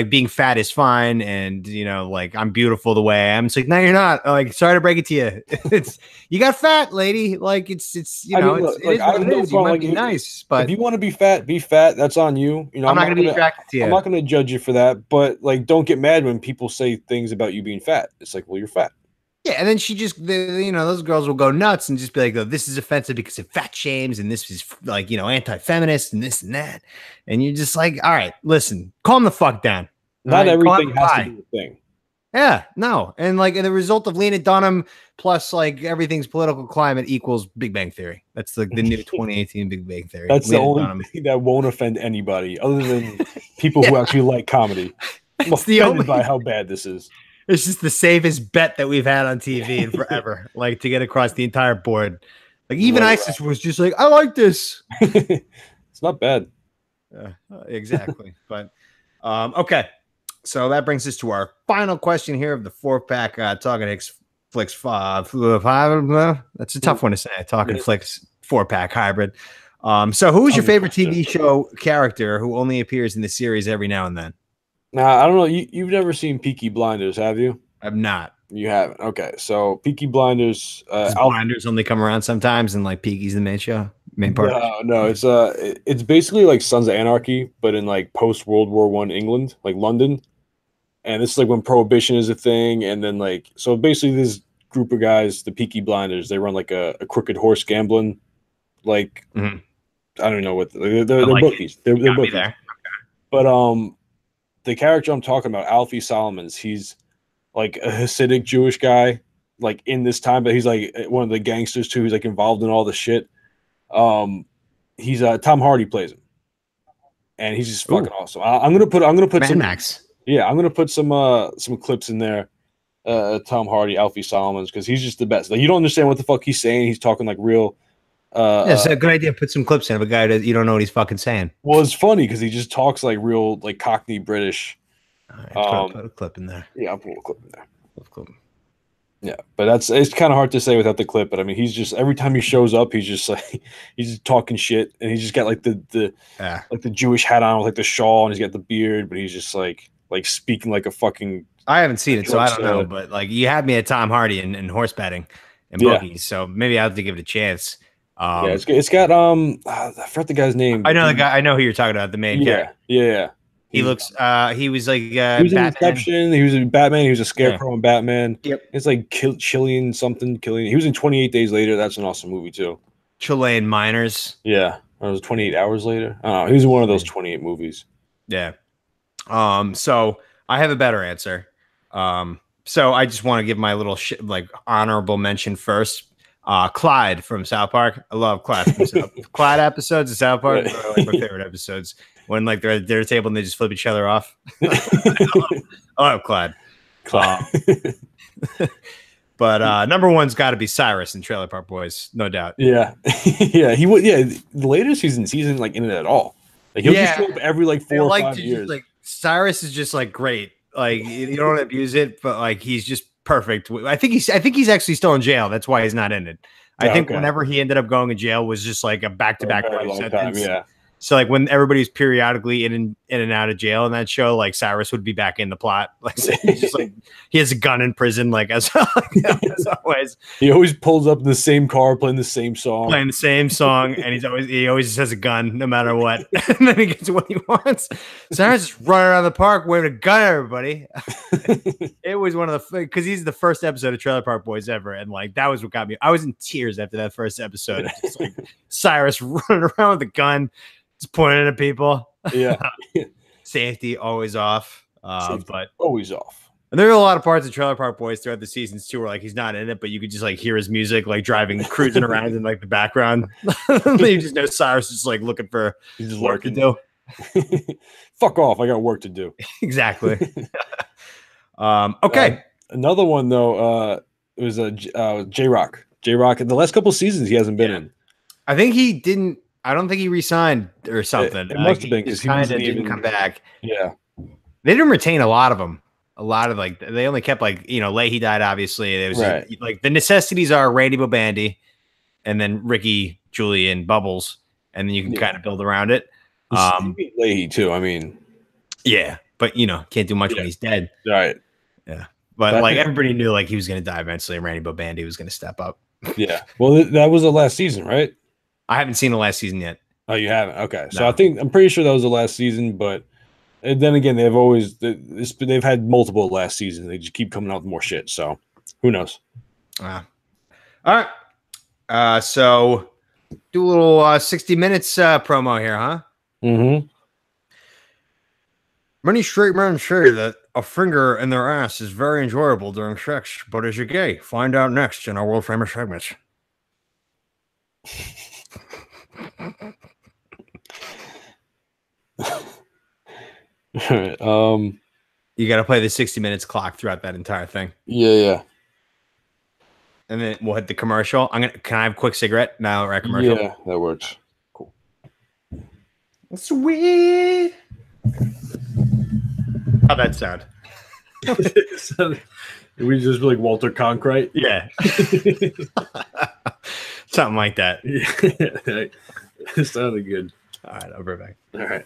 being fat is fine, and you know, like I'm beautiful the way I am. It's like, no, you're not. Like, sorry to break it to you. It's you got fat, lady. Like it's you I know, mean, it's, look, it is I what have it no is. You problem, might like, be nice, but if you want to be fat, be fat. That's on you. You know, I'm not going to be attracted to you. I'm not going to judge you for that, but like, don't get mad when people say things about you being fat. It's like, well, you're fat. Yeah, and then she just, you know, those girls will go nuts and just be like, oh, this is offensive because it fat shames, and this is like, you know, anti-feminist and this and that. And you're just like, all right, listen, calm the fuck down. Not All right, everything calm has the to be a thing. Yeah, no. And like the result of Lena Dunham plus like everything's political climate equals Big Bang Theory. That's like the new 2018 Big Bang Theory. That's Lena the only Dunham. thing that won't offend anybody other than people who actually like comedy. I'm It's the offended only, by how bad this is. it's just the safest bet that we've had on TV in forever. Like to get across the entire board. Like even Right, ISIS was just like, I like this. It's not bad. Exactly. But okay. So that brings us to our final question here of the 4-pack Talking Hicks Flicks 5. That's a tough one to say. Talking Flicks 4-pack hybrid. So who's your favorite TV show character who only appears in the series every now and then? Now, I don't know. You've never seen Peaky Blinders, have you? I'm not. You haven't. Okay. So Peaky Blinders. Does Blinders only come around sometimes and like Peaky's the main show? Main part? No. It's basically like Sons of Anarchy, but in like post World War I England, like London. And this is like when Prohibition is a thing, and then like so basically this group of guys, the Peaky Blinders, they run like a crooked horse gambling, like I don't know what they're like bookies. They're bookies. There. Okay. But the character I'm talking about, Alfie Solomons, he's like a Hasidic Jewish guy, like in this time, but he's like one of the gangsters too. He's like involved in all the shit. He's Tom Hardy plays him, and he's just fucking awesome. I'm gonna put Mad Max. Yeah, I'm gonna put some clips in there. Tom Hardy, Alfie Solomons, because he's just the best. Like you don't understand what the fuck he's saying. He's talking like real. Yeah, it's a good idea. Put some clips in of a guy that you don't know what he's fucking saying. Well, it's funny because he just talks like real, like Cockney British. All right, put a clip in there. Yeah, I'll put a clip in there. Clip. Yeah, but it's kind of hard to say without the clip. But I mean, he's just every time he shows up, he's just like he's just talking shit, and he's just got like the Jewish hat on with like the shawl, and he's got the beard, but he's just like speaking like a fucking. I haven't seen it, so I don't know. But like you had me at Tom Hardy and horse betting and bookies, so maybe I have to give it a chance. Yeah, it's got I forgot the guy's name. I know the guy. I know who you're talking about. The main character. Yeah. He looks. He was like. He was in Inception. He was in Batman. He was a Scarecrow in Batman. Yep. It's like Killian something. He was in 28 Days Later. That's an awesome movie too. Chilean Miners. Yeah, it was 28 Hours Later. I don't know. He was in one of those 28 movies. Yeah. So I have a better answer. So I just want to give my little honorable mention first. Clyde from South Park. I love Clyde from Clyde episodes of South Park are like my favorite episodes. When like they're at their table and they just flip each other off. I love Clyde. But number one's got to be Cyrus in Trailer Park Boys, no doubt. Yeah, yeah, he would. Yeah, the later seasons, he's in like in it at all. Like he'll just show up every like 4 or 5 years. Like Cyrus is just like great. Like you don't abuse it, but like he's just perfect. I think he's actually still in jail. That's why he's not in it. I think whenever he ended up going to jail was just like a back-to-back sentence. Yeah. So like when everybody's periodically in and out of jail in that show, like Cyrus would be back in the plot. Like he's just like he has a gun in prison, like as always. He always pulls up in the same car, playing the same song, and he always has a gun no matter what. And then he gets what he wants. Cyrus is running around the park waving a gun at everybody. It was one of the because he's the first episode of Trailer Park Boys ever, and like that was what got me. I was in tears after that first episode. Just like Cyrus running around with a gun. Just pointing at people. Yeah. Safety always off. But always off. And there are a lot of parts of Trailer Park Boys throughout the seasons too, where like he's not in it, but you could just like hear his music, like driving, cruising around in like the background. You just know Cyrus is just like looking for He's just work lurking. to do. Fuck off! I got work to do. Exactly. Okay. Another one though. It was a J Rock. J Rock. The last couple seasons he hasn't been in. I think he didn't. I don't think he re-signed or something. It must have been because he kind of didn't come back. Yeah. They didn't retain a lot of them. A lot of like they only kept like Leahy died obviously. There was like the necessities are Randy Bobandy, and then Ricky, Julian, Bubbles, and then you can kind of build around it. Leahy too. I mean, yeah, but can't do much when he's dead. Right. Yeah, but like everybody knew like he was going to die eventually, and Randy Bobandy was going to step up. Yeah. Well, that was the last season, right? I haven't seen the last season yet. Oh, you haven't? Okay, so I'm pretty sure that was the last season, but. And then again, they've had multiple last season. They just keep coming out with more shit. So who knows? All right. So do a little 60 minutes promo here, huh? Mm-hmm. Many straight men say that a finger in their ass is very enjoyable during sex, but is it gay? Find out next in our world famous segments. You got to play the 60 minutes clock throughout that entire thing. Yeah. And then we'll hit the commercial. Can I have a quick cigarette now? Right, commercial. Yeah, that works. Cool. Sweet. How'd that sound? We just like Walter Cronkite. Yeah. Something like that. Yeah. It sounded good. All right, I'll be right back. All right.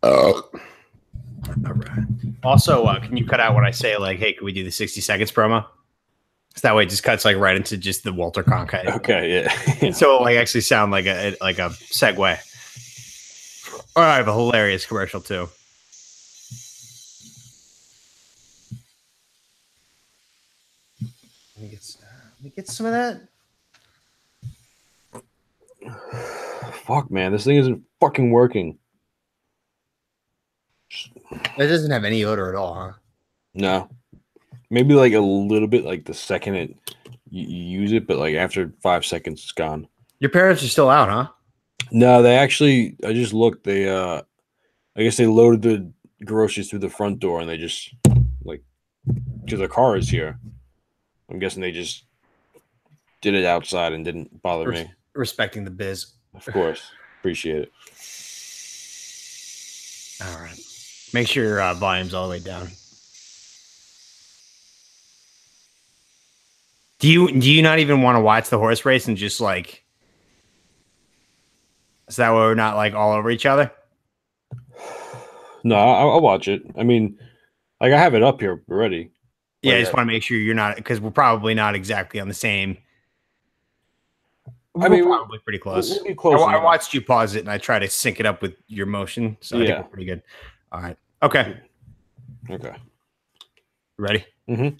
All right. Also, can you cut out when I say like, "Hey, can we do the 60 seconds promo?" So that way, it just cuts like right into just the Walter Cronkite. Okay, yeah. So it like actually sound like a segue. Oh, I have a hilarious commercial too. Let me get some of that. Fuck, man, this thing isn't fucking working. It doesn't have any odor at all, huh? No, maybe like a little bit, like the second you use it, but like after 5 seconds, it's gone. Your parents are still out, huh? No, they actually. I just looked. They, I guess they loaded the groceries through the front door, and they just like because the car is here. I'm guessing they just did it outside and didn't bother me. Respecting the biz. Of course, appreciate it. All right. Make sure your volume's all the way down. Do you not even want to watch the horse race and just like? Is that why we're not like all over each other? No, I'll watch it. I mean, like I have it up here already. Yeah, I just want to make sure you're not because we're probably not exactly on the same. I mean, we're probably pretty close. We'll be close I watched you pause it and I try to sync it up with your motion, so I think we're pretty good. All right. Okay. Okay. Ready? Mm-hmm.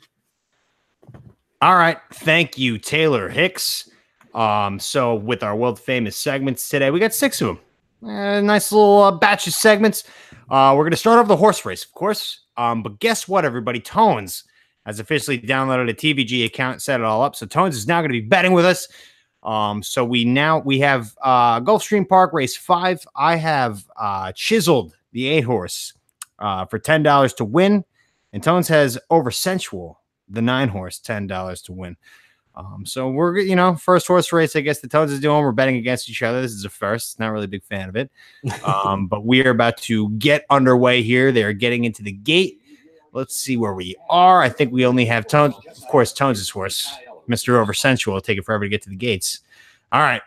All right. Thank you, Taylor Hicks. So with our world famous segments today, we got 6 of them. Nice little batch of segments. We're going to start off the horse race, of course. But guess what, everybody? Tones has officially downloaded a TVG account, set it all up. So Tones is now going to be betting with us. So we have Gulfstream Park race 5. I have Chiseled, the 8 horse, for $10 to win. And Tones has Over Sensual, the 9 horse, $10 to win. So we're, first horse race, I guess the Tones is doing. We're betting against each other. This is a first. Not really a big fan of it. But we are about to get underway here. They're getting into the gate. Let's see where we are. I think we only have Tones. Of course, Tones' horse, Mr. Over Sensual, will take it forever to get to the gates. All right.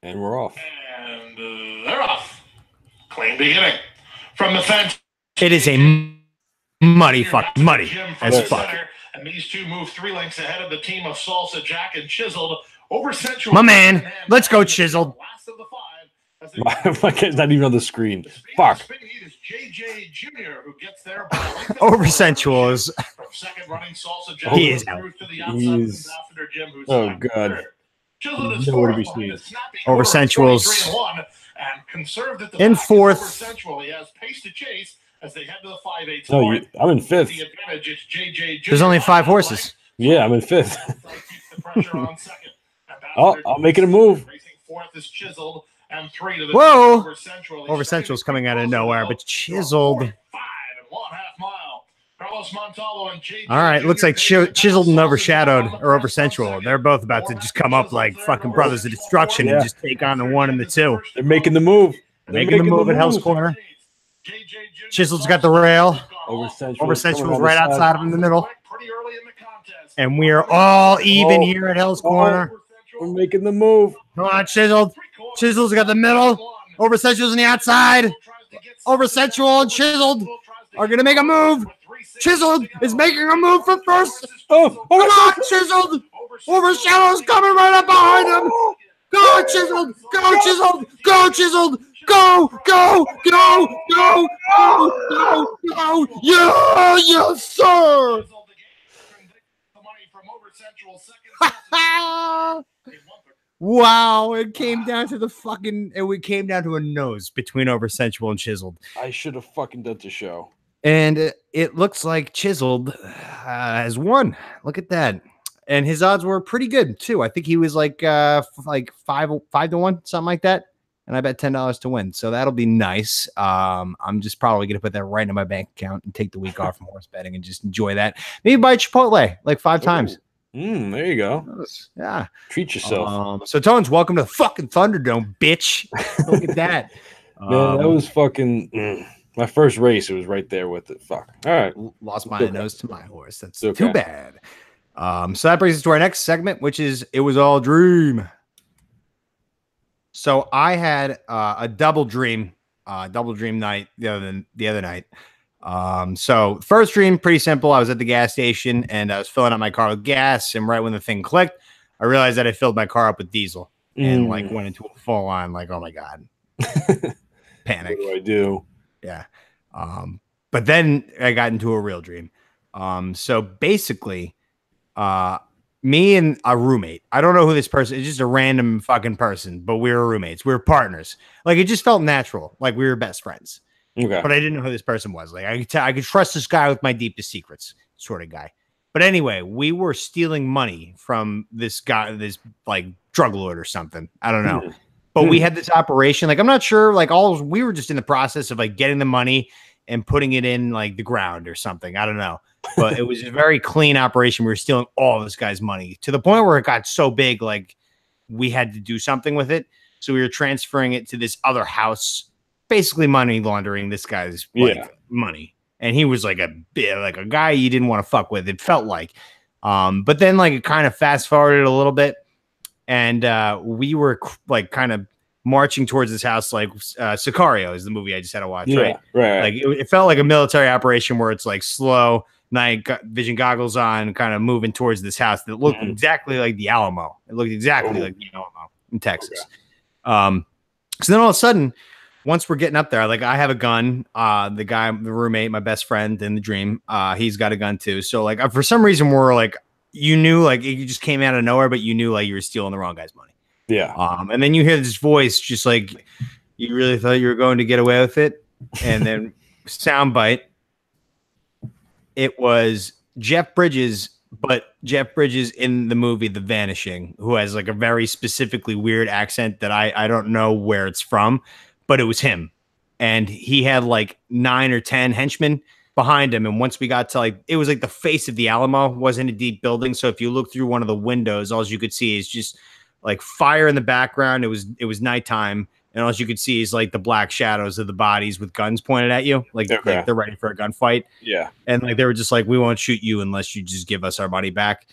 And we're off. And they're off. Clean beginning. From the fence. It is a muddy as fuck. And these two move 3 lengths ahead of the team of Salsa Jack and Chiseled. Over Sensual. My man. Let's go, Chiseled. Last of the 5. My kid's not even on the screen. Fuck. JJ Jr. who gets there. Over Sensual is. Second running Salsa Jack. He is out. Oh, God. Chiseled is Nowhere to be fourth. seen. Over Sensual's and conserved at the in back. 4th. Over Sensual. He has pace to chase as they head to the 5/8. No, I'm in 5th. The advantage is JJ Jr. There's only 5 horses. Yeah, I'm in 5th. The pressure on second. Oh, I'll make it a move. Racing 4th is Chiseled and 3 to the Whoa! Over Central. Over Central's coming out of nowhere, but Chiseled. 5 1/2 mile. Carlos Montalvo and JJ. All right, looks like Chiseled and Overshadowed or Over Central. They're both about to just come up like fucking brothers of destruction and just take on the 1 and the 2. They're making the move. Making the move at Hell's Corner. Chiseled's got the rail. Over Central's right outside of him in the middle. And we are all even here at Hell's Corner. We're making the move. Come on, Chiseled. Chiseled's got the middle. Over Central's on the outside. Over Central and Chiseled are going to make a move. Chiseled is making a move from first. Oh, come on, Chiseled. Overshadow's coming right up behind him. Go, Chiseled. Go, Chiseled. Go, Chiseled. Go, go, go, go, go, go, go. Yeah, yes, sir. Wow, it came down to a nose between Over Sensual and Chiseled. I should have fucking done the show. And it looks like Chiseled has won. Look at that. And his odds were pretty good too. I think he was like 5 to 1, something like that. And I bet $10 to win. So that'll be nice. I'm just probably going to put that right in my bank account and take the week off from horse betting and just enjoy that. Maybe buy Chipotle like 5 times. There you go. Yeah. Treat yourself. So Tones, welcome to the fucking Thunderdome, bitch. Look at that. Man, that was fucking my first race. It was right there with it. Fuck. All right. Lost my nose to my horse. That's too bad. So that brings us to our next segment, which is It Was All Dream. So I had a double dream night the other night. So first dream, pretty simple. I was at the gas station and I was filling up my car with gas. And right when the thing clicked, I realized that I filled my car up with diesel and like went into a full on like, oh my God, Panic. What do I do? Yeah. But then I got into a real dream. So basically, me and a roommate, I don't know who this person is, just a random fucking person, but we were roommates. We were partners. Like it just felt natural. Like we were best friends. Okay. But I didn't know who this person was. Like I could trust this guy with my deepest secrets, sort of guy. But anyway, we were stealing money from this guy, this like drug lord or something. I don't know. But we had this operation. Like I'm not sure. Like we were just in the process of like getting the money and putting it in like the ground or something. I don't know. But it was a very clean operation. We were stealing all of this guy's money to the point where it got so big, like we had to do something with it. So we were transferring it to this other house, basically money laundering this guy's money. And he was like a guy you didn't want to fuck with. It felt like, but then like it kind of fast forwarded a little bit, and we were like kind of marching towards this house. Like Sicario is the movie I just had to watch. Right. Like it felt like a military operation where it's like slow night vision goggles on, kind of moving towards this house that looked exactly like the Alamo. It looked exactly like the Alamo in Texas. Okay. So then all of a sudden, once we're getting up there, like I have a gun. The roommate, my best friend in the dream, he's got a gun too. So like for some reason we're like, you knew like it just came out of nowhere, but you knew like you were stealing the wrong guy's money. Yeah. And then you hear this voice just like you really thought you were going to get away with it. And then soundbite. It was Jeff Bridges, but Jeff Bridges in the movie The Vanishing, who has like a very specifically weird accent that I don't know where it's from, but it was him. And he had like 9 or 10 henchmen behind him. And once we got to like, it was like the face of the Alamo, wasn't a deep building. So if you look through one of the windows, all you could see is just like fire in the background. It was nighttime. And all you could see is like the black shadows of the bodies with guns pointed at you. Like they're ready for a gunfight. Yeah. And like, they were just like, we won't shoot you unless you just give us our money back.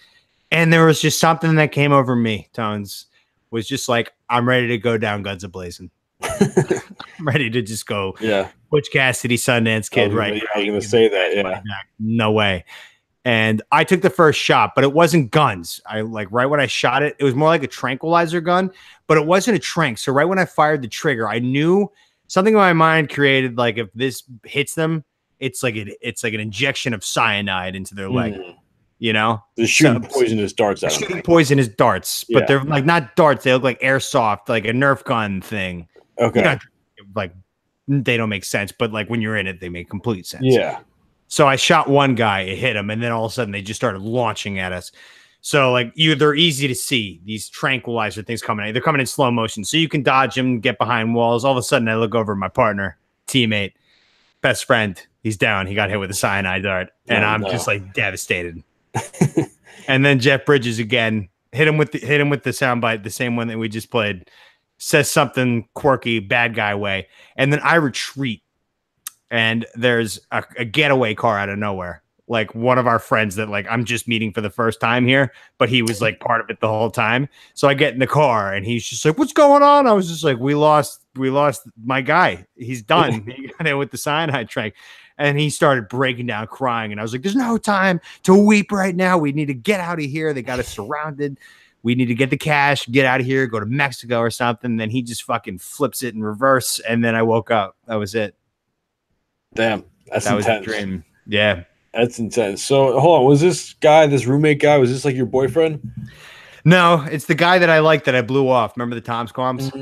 And there was just something that came over me, Tones, was just like, I'm ready to go down guns a-blazing. I'm ready to just go. Yeah. Butch Cassidy, Sundance Kid, right? I was going to say that. Yeah. No way. And I took the first shot, but it wasn't guns. I like right when I shot it, it was more like a tranquilizer gun, but it wasn't a tranq. So right when I fired the trigger, I knew something in my mind created like if this hits them, it's like an injection of cyanide into their leg. You know, they're shooting poisonous darts at them. Shooting poisonous darts, but they're like not darts. They look like airsoft, like a Nerf gun thing. Okay, like they don't make sense, but like when you're in it, they make complete sense. Yeah. So I shot one guy, it hit him, and then all of a sudden they just started launching at us. So like they're easy to see, these tranquilizer things coming in. They're coming in slow motion, so you can dodge them, get behind walls. All of a sudden I look over at my partner, teammate, best friend. He's down. He got hit with a cyanide dart, and I'm just like devastated. And then Jeff Bridges again hit him with the soundbite, the same one that we just played. Says something quirky, bad guy way, and then I retreat. And there's a getaway car out of nowhere. Like one of our friends that like I'm just meeting for the first time here, but he was like part of it the whole time. So I get in the car and he's just like, "What's going on?" I was just like, we lost my guy. He's done. He got in with the cyanide tranq. And he started breaking down crying. And I was like, "There's no time to weep right now. We need to get out of here. They got us surrounded. We need to get the cash, get out of here, go to Mexico or something." And then he just fucking flips it in reverse. And then I woke up. That was it. Damn, that intense. Was a dream. Yeah, that's intense. So hold on, was this roommate guy, was this like your boyfriend? No, it's the guy that I liked that I blew off. Remember the Tom's Qualms?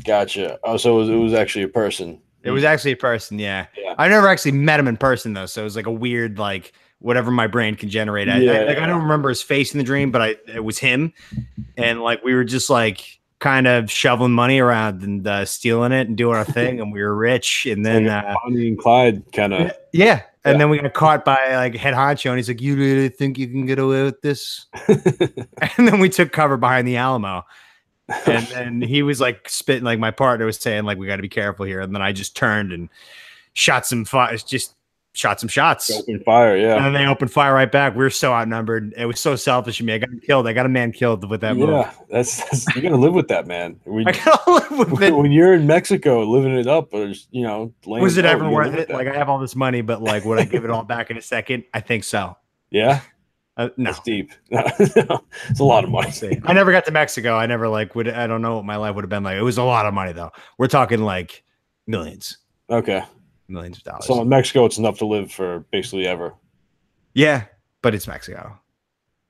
Gotcha. Oh, so it was actually a person. It was actually a person. Yeah. I never actually met him in person though, so it was like a weird like whatever my brain can generate. I don't remember his face in the dream, but it was him, and like we were just like kind of shoveling money around and stealing it and doing our thing, and we were rich. And then Bonnie and Clyde kind of and then we got caught by like head honcho, and he's like, "You really think you can get away with this?" And then we took cover behind the Alamo, and then he was like spitting, like my partner was saying, like, "We got to be careful here." And then I just turned and shot some shots. Open fire, yeah. And then they opened fire right back. We were so outnumbered. It was so selfish of me. I got killed. I got a man killed with that move. Yeah, that's you gotta live with that, man. I gotta live with it. When you're in Mexico living it up, or was it ever worth it? Like I have all this money, but like would I give it all back in a second? I think so. Yeah. No. That's deep. It's a lot of money. See, I never got to Mexico. I never I don't know what my life would have been like. It was a lot of money though. We're talking like millions of dollars. So in Mexico, it's enough to live for basically ever. Yeah, but it's Mexico.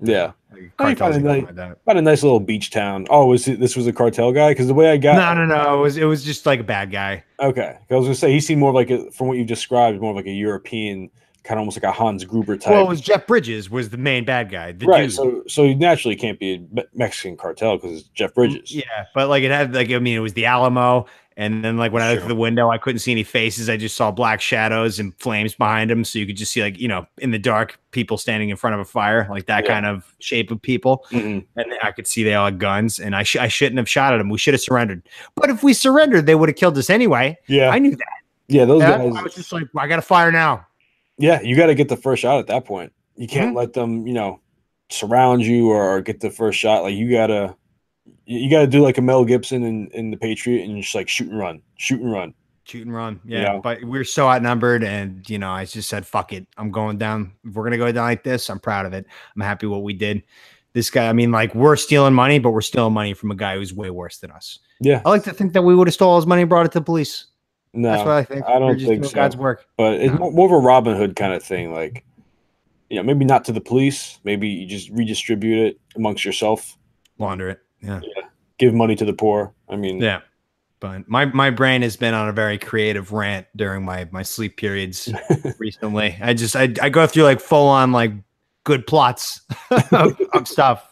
Yeah. Like, I cartels found and stuff like that. a nice little beach town. Oh, this was a cartel guy? Because the way I got No. It was just like a bad guy. Okay. I was gonna say he seemed more like from what you described, more like a European, kind of almost like a Hans Gruber type. Well, it was Jeff Bridges was the main bad guy. The right. dude. So you naturally can't be a Mexican cartel because it's Jeff Bridges. Yeah, but like it had it was the Alamo, and then like when I looked through the window, I couldn't see any faces. I just saw black shadows and flames behind them, so you could just see in the dark people standing in front of a fire, like that kind of shape of people. And I could see they all had guns, and I shouldn't have shot at them. We should have surrendered. But if we surrendered, they would have killed us anyway. Yeah, I knew that. Yeah, those guys. I was just like, I got to fire now. Yeah, you got to get the first shot at that point. You can't let them, surround you or get the first shot. Like you gotta do like a Mel Gibson in The Patriot and just like shoot and run. Yeah, but we were so outnumbered, and I just said, "Fuck it, I'm going down. If we're gonna go down like this, I'm proud of it. I'm happy what we did." This guy, we're stealing money, but we're stealing money from a guy who's way worse than us. Yeah, I like to think that we would have stole his money and brought it to the police. No, that's what I think. I don't think so. God's work, but it's more of a Robin Hood kind of thing. Like, maybe not to the police. Maybe you just redistribute it amongst yourself. Launder it. Yeah. Give money to the poor. Yeah. But my brain has been on a very creative rant during my sleep periods recently. I go through like full on good plots of stuff.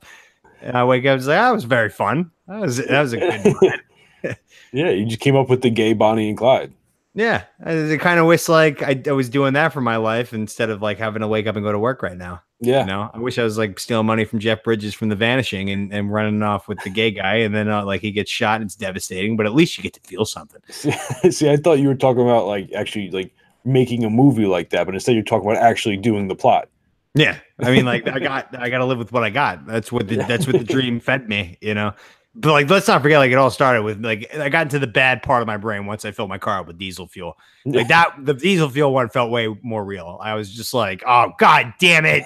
And I wake up and say, that was very fun. That was a good rant. Yeah, you just came up with the gay Bonnie and Clyde. Yeah, I kind of wish I was doing that for my life instead of having to wake up and go to work right now. Yeah, I wish I was stealing money from Jeff Bridges from The Vanishing and running off with the gay guy, and then he gets shot and it's devastating. But at least you get to feel something. See, I thought you were talking about actually making a movie like that, but instead you're talking about actually doing the plot. Yeah, I got to live with what I got. That's what the dream fed me. But let's not forget, it all started with I got into the bad part of my brain once I filled my car up with diesel fuel. The diesel fuel one felt way more real. I was just like, oh God damn it.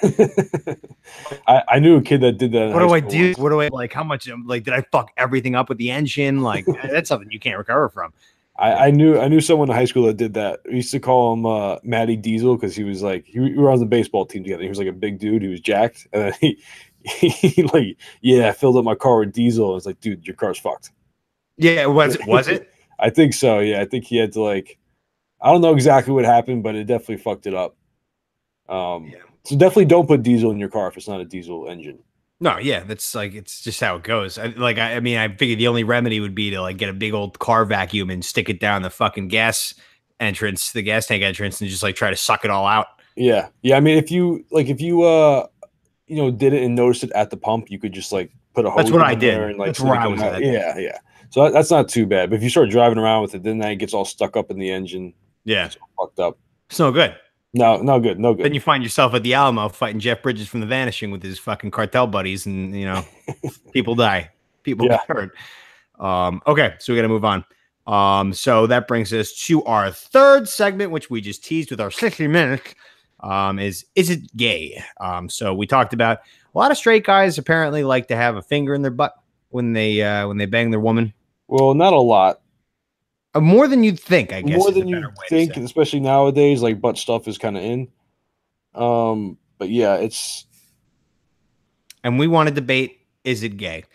I knew a kid that did that. What do I do? What do I how much did I fuck everything up with the engine? That's something you can't recover from. I knew someone in high school that did that. We used to call him Matty Diesel because he was we were on the baseball team together. He was a big dude. He was jacked, and then he I filled up my car with diesel. I was like, dude, your car's fucked. Yeah, was it? I think so. Yeah, I think he had to I don't know exactly what happened, but it definitely fucked it up. So definitely don't put diesel in your car if it's not a diesel engine. No, yeah, that's it's just how it goes. I figured the only remedy would be to get a big old car vacuum and stick it down the fucking gas tank entrance, and just try to suck it all out. Yeah. If you did it and noticed it at the pump, you could just put a hose. That's what I did. There and, that's where I was at. Yeah. So that's not too bad. But if you start driving around with it, then that gets all stuck up in the engine. Yeah, it's all fucked up. It's no good. No good. Then you find yourself at the Alamo fighting Jeff Bridges from The Vanishing with his fucking cartel buddies, and people die, people get hurt. Okay, so we got to move on. So that brings us to our third segment, which we just teased with our 60 minutes. Is it gay? So we talked about a lot of straight guys apparently like to have a finger in their butt when they bang their woman. Well, not a lot. More than you'd think, I guess. More than you think, especially nowadays, butt stuff is kind of in. But yeah, it's. And we want to debate: is it gay?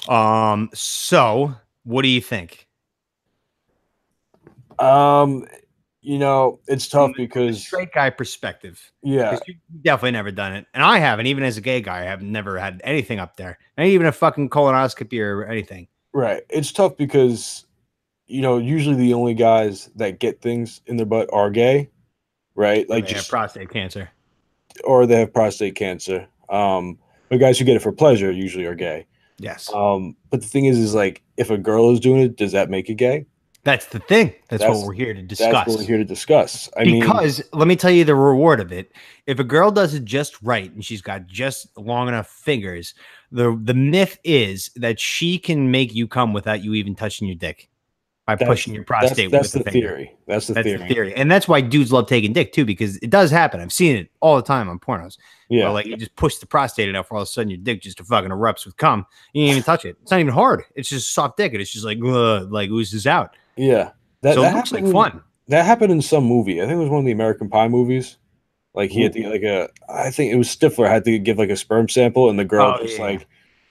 So what do you think? It's tough because straight guy perspective. Yeah, you've definitely never done it, and I haven't. Even as a gay guy, I have never had anything up there, not even a fucking colonoscopy or anything. Right. It's tough because, usually the only guys that get things in their butt are gay, right? They have prostate cancer, or they have prostate cancer. But guys who get it for pleasure usually are gay. Yes. But the thing is if a girl is doing it, does that make it gay? That's the thing. That's what we're here to discuss. That's what we're here to discuss. Because let me tell you the reward of it. If a girl does it just right and she's got just long enough fingers, the myth is that she can make you come without you even touching your dick. by pushing your prostate that's with the a finger. theory. That's the The theory. And that's why dudes love taking dick too, because it does happen. I've seen it all the time on pornos. Yeah. Where, like, you just push the prostate enough, all of a sudden your dick just fucking erupts with cum. You can't even touch it. It's not even hard. It's just soft dick, and it's just like oozes out. Yeah. So it looks like fun. That happened in some movie. I think it was one of the American Pie movies. Like he had to get I think it was Stifler had to give like a sperm sample, and the girl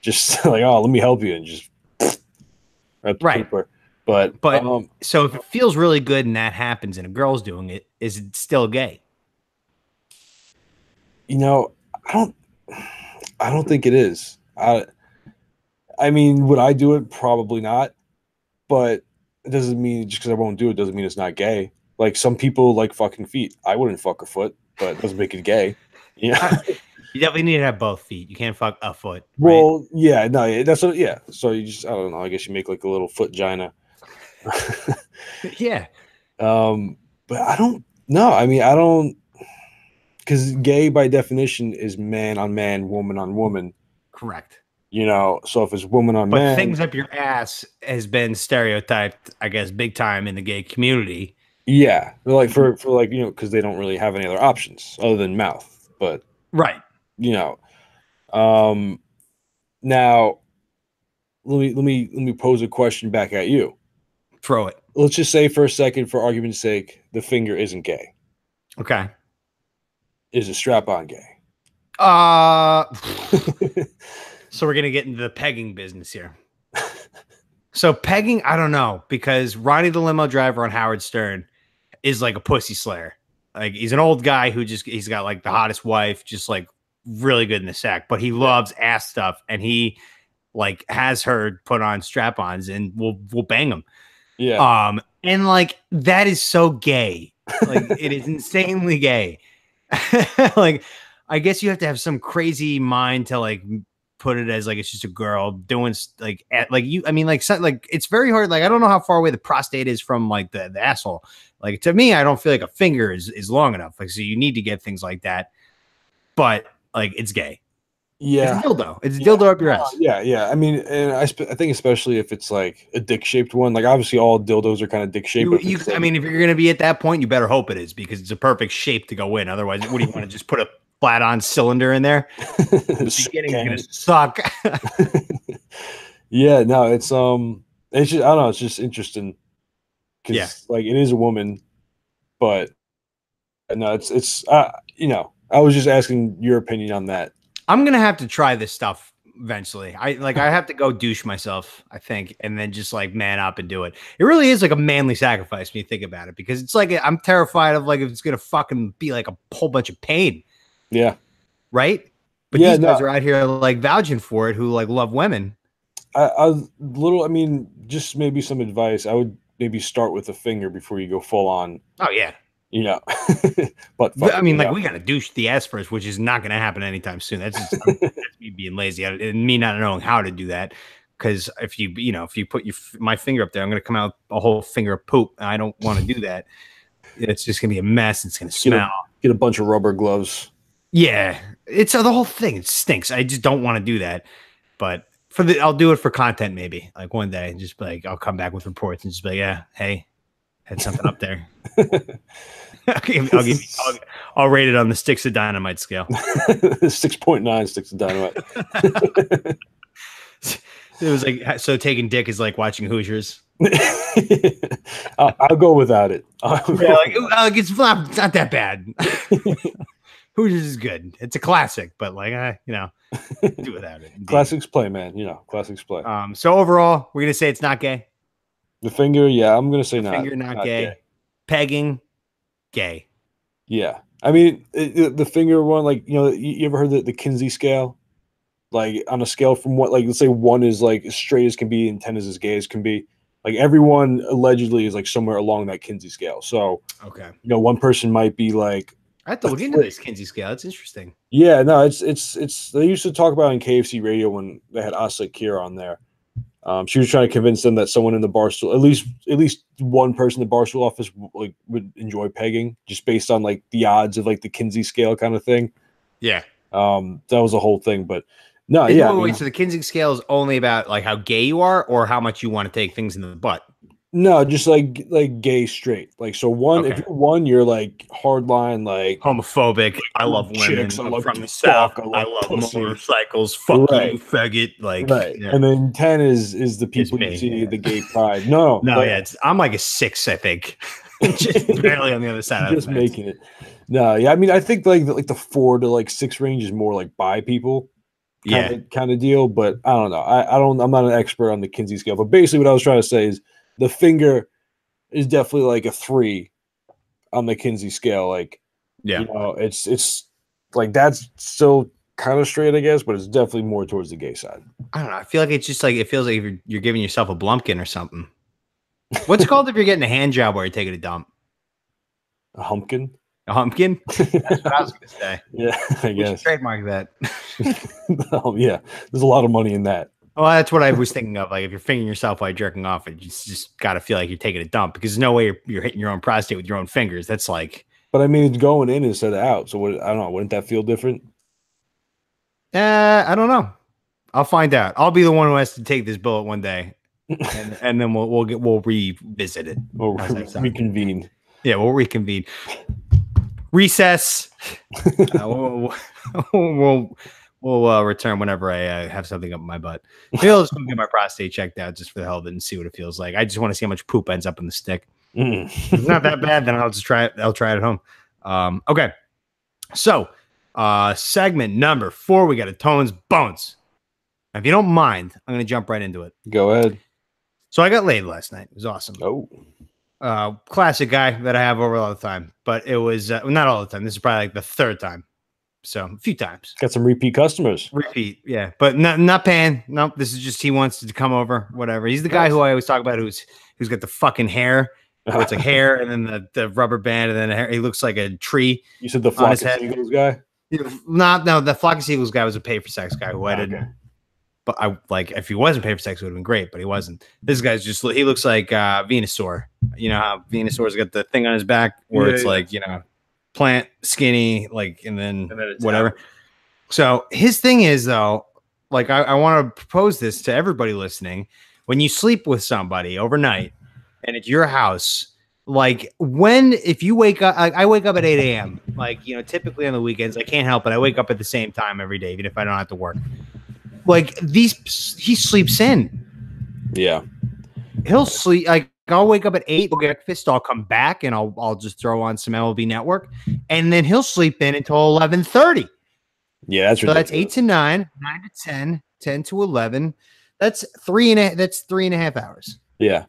just like, oh, let me help you, and just right. But so if it feels really good and that happens and a girl's doing it, is it still gay? You know, I don't think it is. I mean, would I do it? Probably not. But it doesn't mean just because I won't do it doesn't mean it's not gay. Like some people like fucking feet. I wouldn't fuck a foot, but it doesn't make it gay. Yeah. You definitely need to have both feet. You can't fuck a foot. Right? Well, yeah, no, that's what. Yeah. So you just, I don't know. I guess you make like a little foot gina. Yeah. But I don't know. I mean, I don't, because gay by definition is man on man, woman on woman. Correct. You know, so if it's woman on man, things up your ass has been stereotyped, I guess, big time in the gay community. Yeah, like for like, you know, because they don't really have any other options other than mouth. But right, you know, now let me pose a question back at you. Throw it. Let's just say for a second, for argument's sake, the finger isn't gay. Okay. Is a strap-on gay? So we're gonna get into the pegging business here. So pegging, I don't know, because Ronnie the limo driver on Howard Stern is like a pussy slayer. Like he's an old guy who he's got like the hottest wife, just like really good in the sack, but he loves ass stuff, and he like has her put on strap-ons and we'll bang them. Yeah. And like that is so gay. Like it is insanely gay. Like I guess you have to have some crazy mind to like put it as like it's just a girl doing like you. I mean, like it's very hard. Like I don't know how far away the prostate is from like the asshole. Like to me, I don't feel like a finger is long enough. Like so, you need to get things like that. But like it's gay. Yeah, it's a dildo. It's a dildo up your ass. Yeah. I mean, and I think especially if it's like a dick shaped one. Like obviously, all dildos are kind of dick shaped. I mean, if you're gonna be at that point, you better hope it is because it's a perfect shape to go in. Otherwise, what do you want to just put a flat on cylinder in there? The beginning's gonna suck. Yeah, no, it's just I don't know. It's just interesting because like it is a woman, but no, it's you know, I was just asking your opinion on that. I'm gonna have to try this stuff eventually. I have to go douche myself, I think, and then just like man up and do it. It really is like a manly sacrifice when you think about it, because it's like I'm terrified of like if it's gonna fucking be like a whole bunch of pain. Yeah. Right. But these guys are out here like vouching for it, who like love women. I mean, just maybe some advice. I would maybe start with a finger before you go full on. Oh yeah. You know, but I mean, like we got to douche the ass first, which is not going to happen anytime soon. That's just that's me being lazy and me not knowing how to do that. Because if you put my finger up there, I'm going to come out a whole finger of poop. And I don't want to do that. It's just going to be a mess. It's going to smell. Get a bunch of rubber gloves. Yeah, it's the whole thing. It stinks. I just don't want to do that. But I'll do it for content maybe. Like one day, just be like I'll come back with reports and just be like, yeah, hey, had something up there. I'll rate it on the Sticks of Dynamite scale. 6.9 Sticks of Dynamite. It was like, so taking dick is like watching Hoosiers. I'll go without it. It's not that bad. Hoosiers is good. It's a classic, but like do without it. Indeed. Classics play, man. You know, classics play. So overall, we're gonna say it's not gay. The finger, yeah, I'm gonna say the not. Finger not gay. Pegging, gay. Yeah, I mean the finger one, like you ever heard the Kinsey scale? Like on a scale from what, like let's say 1 is like as straight as can be and 10 is as gay as can be. Like everyone allegedly is like somewhere along that Kinsey scale. So okay, one person might be like. I have to look into this Kinsey scale. That's interesting. Yeah, no, it's they used to talk about in KFC radio when they had Asa Kira on there. She was trying to convince them that someone in the Barstool, at least one person in the Barstool office, like would enjoy pegging, just based on like the odds of like the Kinsey scale kind of thing. Yeah, that was the whole thing. But no, wait, so the Kinsey scale is only about like how gay you are, or how much you want to take things in the butt. No, just like gay straight. Like so one if Okay. you're one, you're like hardline, like Homophobic. I love women. chicks, I I'm love from to the south. fuck, I I love love pussy. motorcycles. Fuck Right. you, faggot. Like, right. yeah. And then 10 is the people you me, see yeah. the gay pride. No, No, yeah, I'm like a 6, I think. Just barely on the other side of just the fence. making it. No, yeah, I mean I think like the 4 to like 6 range is more like bi people Yeah. kind of deal, but I don't know. I'm not an expert on the Kinsey scale, but basically what I was trying to say is the finger is definitely like a 3 on the Kinsey scale. Like, Yeah. you know, it's like that's still kind of straight, I guess, but it's definitely more towards the gay side. I don't know. I feel like it's just like it feels like you're giving yourself a blumpkin or something. What's it called if you're getting a hand job while you're taking a dump? A humpkin? A humpkin? That's what I was going to say. Yeah, I We should guess. trademark that. Yeah, there's a lot of money in that. Well, that's what I was thinking of. Like if you're fingering yourself while you're jerking off, you just got to feel like you're taking a dump because there's no way you're hitting your own prostate with your own fingers. That's like, But I mean, it's going in instead of out. So what, I don't know. Wouldn't that feel different? I don't know. I'll find out. I'll be the one who has to take this bullet one day, and then we'll revisit it. Or How's that sound? reconvene? Yeah, we'll reconvene. Recess. We'll return whenever I have something up my butt. Maybe I'll just go get my prostate checked out just for the hell of it and see what it feels like. I just want to see how much poop ends up in the stick. If it's not that bad, then I'll just try it. I'll try it at home. Okay. So, segment number 4, we got a Tones Bones. Now, if you don't mind, I'm going to jump right into it. Go ahead. So I got laid last night. It was awesome. Oh, Classic guy that I have over all the time, but it was not all the time. This is probably like the 3rd time. So a few times. got some repeat customers. Repeat, yeah, but not paying. Nope, this is just he wants to come over, whatever. He's the guy who I always talk about who's got the fucking hair. Where it's like hair and then the rubber band and then hair. He looks like a tree. You said the on Flock his of head. Seagulls guy? No, the Flock of Seagulls guy was a pay for sex guy who I Okay. didn't. But I like if he wasn't pay for sex, it would have been great. But he wasn't. This guy's just he looks like Venusaur. You know how Venusaur's got the thing on his back where it's like plant skinny and then it's whatever. out. So his thing is though, like I want to propose this to everybody listening. When you sleep with somebody overnight and it's your house, like if you wake up, I wake up at 8 a.m. Like, typically on the weekends, I can't help it. I wake up at the same time every day, even if I don't have to work. Like he sleeps in. Yeah. He'll sleep. Like I'll wake up at 8, we'll get breakfast. I'll come back and I'll just throw on some MLB Network, and then he'll sleep in until 11:30. Yeah, that's so ridiculous. that's 8 to 9, 9 to 10, 10 to 11. That's 3.5 hours. Yeah.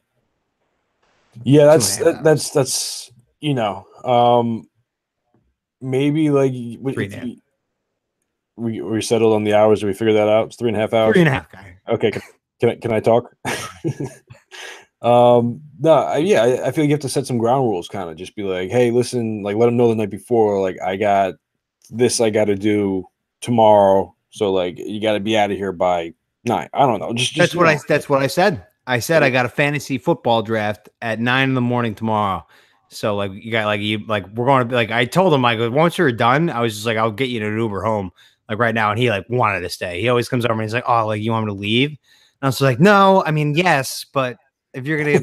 Yeah, that's 2.5 hours. Maybe like 3.5. we settled on the hours. Did we figure that out? It's 3.5 hours. 3.5 guy. Okay, can I talk? No, I feel like you have to set some ground rules, kind of just be like, hey, listen, like let them know the night before, like I got this, I got to do tomorrow, so like you got to be out of here by 9. I don't know. Just That's what I said. I said I got a fantasy football draft at 9 a.m. tomorrow. So like you got we're going to be like I told him once you're done, I was just like I'll get you an Uber home like right now, and he wanted to stay. He always comes over and he's like, oh, you want me to leave? And I was like, no, I mean yes, but if you're gonna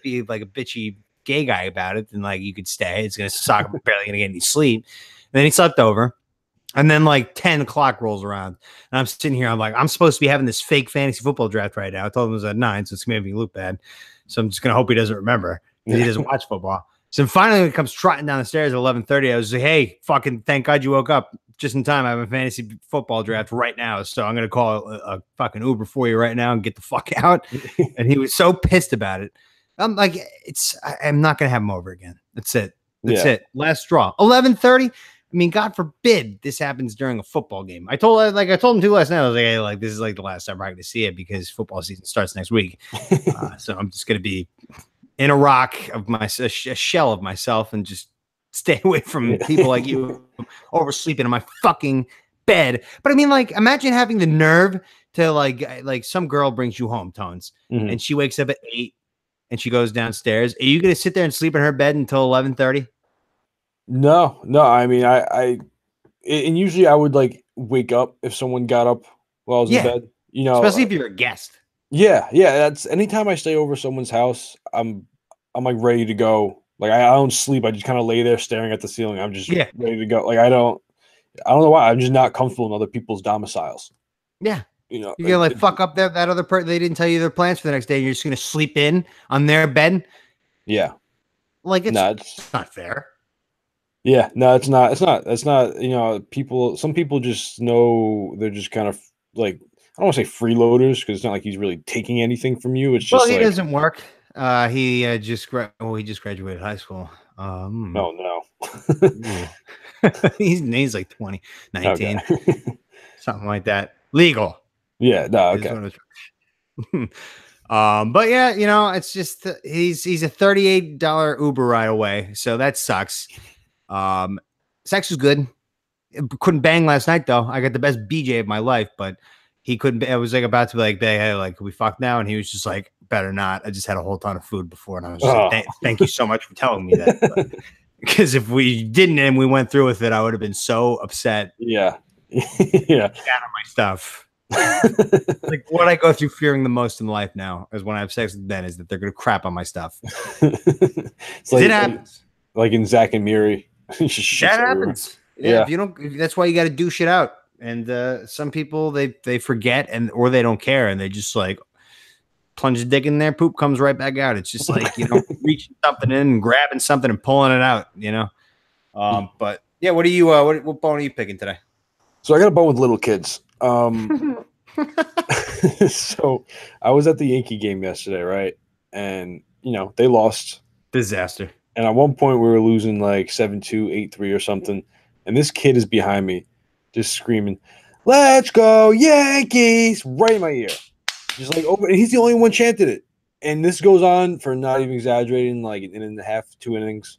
be like a bitchy gay guy about it, then you could stay. It's gonna suck. I'm barely gonna get any sleep. And then he slept over. And then 10 o'clock rolls around, and I'm sitting here. I'm like, I'm supposed to be having this fake fantasy football draft right now. I told him it was at 9, so it's gonna make me look bad. So I'm just gonna hope he doesn't remember because he doesn't watch football. So finally, when he comes trotting down the stairs at 11:30, I was like, hey, fucking thank God you woke up just in time. I have a fantasy football draft right now, so I'm gonna call a fucking Uber for you right now and get the fuck out. And he was so pissed about it. I'm like, I'm not gonna have him over again. That's it. That's it. Last straw. 11:30. I mean, God forbid this happens during a football game. I told him too last night. I was like, hey, this is the last time I'm going to see it because football season starts next week. So I'm just going to be in a rock of a shell of myself and just stay away from people like you oversleeping in my fucking bed. But I mean, imagine having the nerve to like some girl brings you home, Tones, and she wakes up at 8 and she goes downstairs. Are you going to sit there and sleep in her bed until 11:30? No. I mean, and usually I would wake up if someone got up while I was in bed. Especially if you're a guest. Yeah, yeah. That's anytime I stay over someone's house, I'm like ready to go. Like I don't sleep. I just kind of lay there staring at the ceiling. I'm just Yeah. ready to go. Like I don't know why. I'm just not comfortable in other people's domiciles. Yeah. You know, You're gonna like fuck up that other person. They didn't tell you their plans for the next day. You're just gonna sleep in on their bed. yeah. Like No, it's not fair. yeah, no, it's not. It's not. It's not. You know, some people just know they're just kind of like I don't want to say freeloaders because it's not like he's really taking anything from you. It's Well, just he like, doesn't work. He just graduated high school. oh no. Ooh. he's like 20, Okay. 19, something like that. Legal. Yeah. No. is Okay. what it's- but yeah, you know, it's just he's a $38 Uber ride away, so that sucks. Sex was good. Couldn't bang last night though. I got the best BJ of my life, but he couldn't. I was like about to be like, hey, like, can we fuck now? And he was just like, better not. I just had a whole ton of food before, and I was just like, thank you so much for telling me that. Because if we didn't and we went through with it, I would have been so upset. Yeah. Out Yeah. of my stuff. Like what I go through fearing the most in life now is when I have sex with Ben is that they're gonna crap on my stuff. It's It happens. like in Zack and Miri. Just shits That everywhere. happens. Yeah. Yeah. If you don't, that's why you got to do shit out. And some people they forget or they don't care and they just like plunge the dick in there, poop comes right back out. It's just like reaching something in and grabbing something and pulling it out. But yeah, what are you? What bone are you picking today? So I got a bone with little kids. So I was at the Yankee game yesterday, right? And they lost. Disaster. And at one point we were losing like 7-2, 8-3 or something. And this kid is behind me, just screaming, "Let's go Yankees!" right in my ear. Just like over, and he's the only one chanted it. And this goes on for not even exaggerating, like an inning and a half, 2 innings.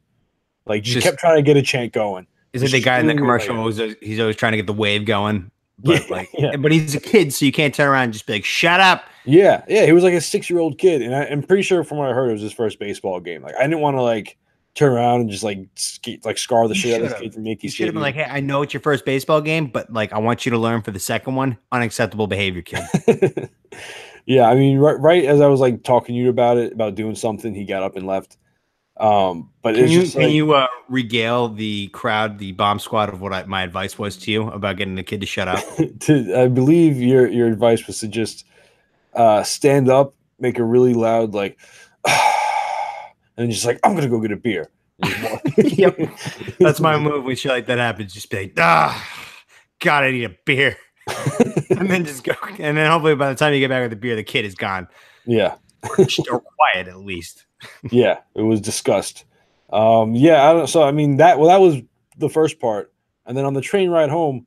Like just kept trying to get a chant going. Is it the guy in the commercial? He's always trying to get the wave going. But but he's a kid, so you can't turn around and just be like, "Shut up." Yeah. He was like a 6-year-old kid, and I'm pretty sure from what I heard, it was his first baseball game. Like I didn't want to like turn around and just like scar the shit out of this kid from Yankee Should have been Stadium. like, "Hey, I know it's your first baseball game, but like I want you to learn for the second one. Unacceptable behavior, kid." Yeah, I mean, right as I was like talking to you about doing something, he got up and left. But can you regale the crowd, the bomb squad, of what my advice was to you about getting the kid to shut up? I believe your advice was to just stand up, make a really loud like, and just like, "I'm gonna go get a beer." Yep, that's my move when shit like that happens. Just be like, God, I need a beer, and then just go, and then hopefully by the time you get back with the beer, the kid is gone. Yeah, or quiet at least. Yeah, it was discussed. Yeah, I don't. So I mean that was the first part, and then on the train ride home,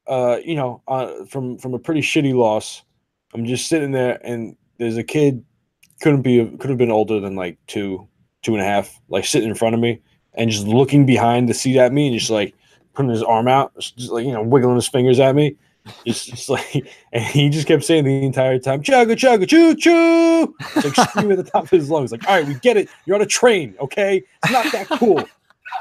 from a pretty shitty loss, I'm just sitting there, and there's a kid could have been older than like 2.5, like sitting in front of me and just looking behind the seat at me and just like putting his arm out, just like wiggling his fingers at me. Just like, and he just kept saying the entire time, "Chugga chugga choo choo," like screaming at the top of his lungs, like, "All right, we get it. You're on a train, okay? It's not that cool."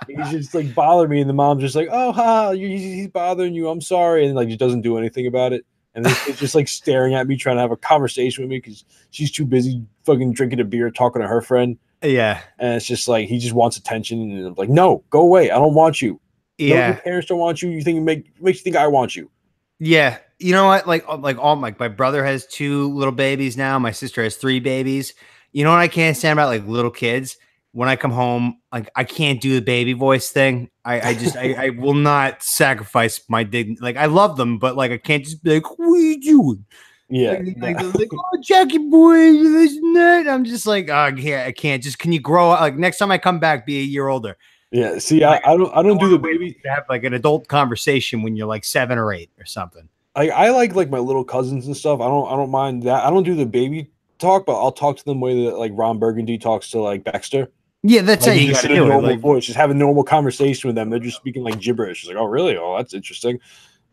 He's just like bothering me, and the mom's just like, "Oh, he's bothering you. I'm sorry," and like just doesn't do anything about it. And then it's just like staring at me, trying to have a conversation with me because she's too busy fucking drinking a beer, talking to her friend. Yeah, and it's just like he just wants attention, and I'm like, "No, go away. I don't want you. Yeah, no, your parents don't want you. You think makes you think I want you." Yeah, you know what? Like all my brother has 2 little babies now. My sister has 3 babies. You know what I can't stand about like little kids? When I come home, like I can't do the baby voice thing. I will not sacrifice my dignity. Like I love them, but like I can't just be like, "What are you doing?" Yeah, like "Oh, Jackie boy, this and that." I'm just like, "Oh, yeah, I can't." Just can you grow up? Like next time I come back, be a year older. Yeah, see, I don't do the baby. To have like an adult conversation when you're like 7 or 8 or something. I like my little cousins and stuff. I don't mind that. I don't do the baby talk, but I'll talk to them the way that like Ron Burgundy talks to like Baxter. Yeah, that's like, how you got to do normal it. Voice, just have a normal conversation with them. They're just speaking like gibberish. It's like, "Oh, really? Oh, that's interesting."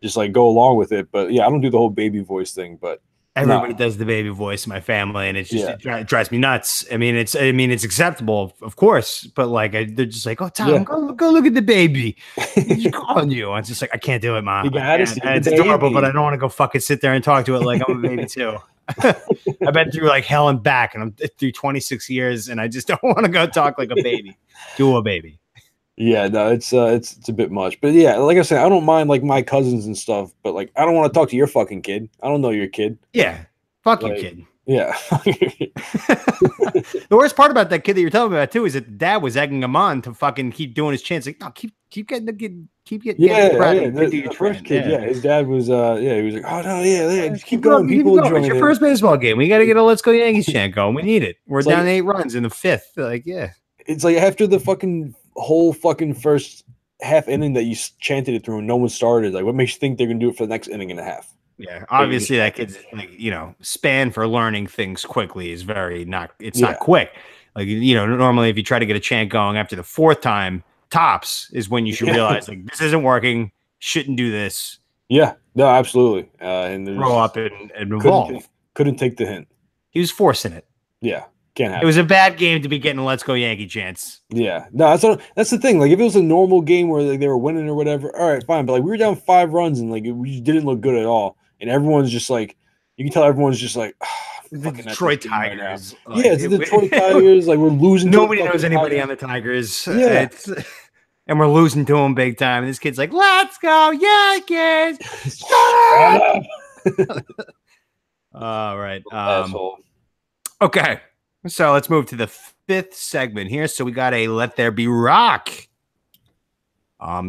Just like go along with it. But yeah, I don't do the whole baby voice thing. But everybody does the baby voice in my family, and it's just it drives me nuts. I mean, it's acceptable, of course, but like they're just like, "Oh, Tom, go look at the baby. He's calling you." I'm just like, I can't do it, Mom. It's adorable, but I don't want to go fucking sit there and talk to it like I'm a baby too. I've been through like hell and back, and I'm through 26 years, and I just don't want to go talk like a baby to a baby. Yeah, no, it's a bit much. But yeah, like I said, I don't mind like my cousins and stuff, but like I don't want to talk to your fucking kid. I don't know your kid. Yeah, fuck Like, you, kid. Yeah. The worst part about that kid that you're telling me about too is that the dad was egging him on to fucking keep doing his chants. Like, no, keep getting the kid, keep getting The first kid, his dad was he was like, oh no, just keep going. People will join. It's your first baseball game. We got to get a "Let's Go Yankees" chant going. We need it. We're It's down like- 8 runs in the 5th. Like, yeah, It's like after the fucking whole fucking first half inning that you chanted it through and no one started. Like, what makes you think they're gonna do it for the next inning and a half? yeah. Obviously, that kid's like, span for learning things quickly is very not. It's not quick. Like, normally if you try to get a chant going after the 4th time, tops is when you should realize like this isn't working. Shouldn't do this. Yeah, no, absolutely. And Grow up and evolve. Couldn't take the hint. He was forcing it. Yeah, can't have It was a bad game to be getting a "Let's Go Yankee" chants. Yeah, no, that's the thing. Like, if it was a normal game where like, they were winning or whatever, all right, fine. But like, we were down 5 runs and like we just didn't look good at all, and everyone's just like, you can tell everyone's just like, The Detroit Tigers. Right, yeah, it's the Detroit Tigers. Like, we're losing. Nobody knows anybody on the Tigers. Yeah. And we're losing to them big time. And this kid's like, "Let's go Yankees!" All right. Asshole. Okay. So let's move to the 5th segment here. So we got a "Let There Be Rock."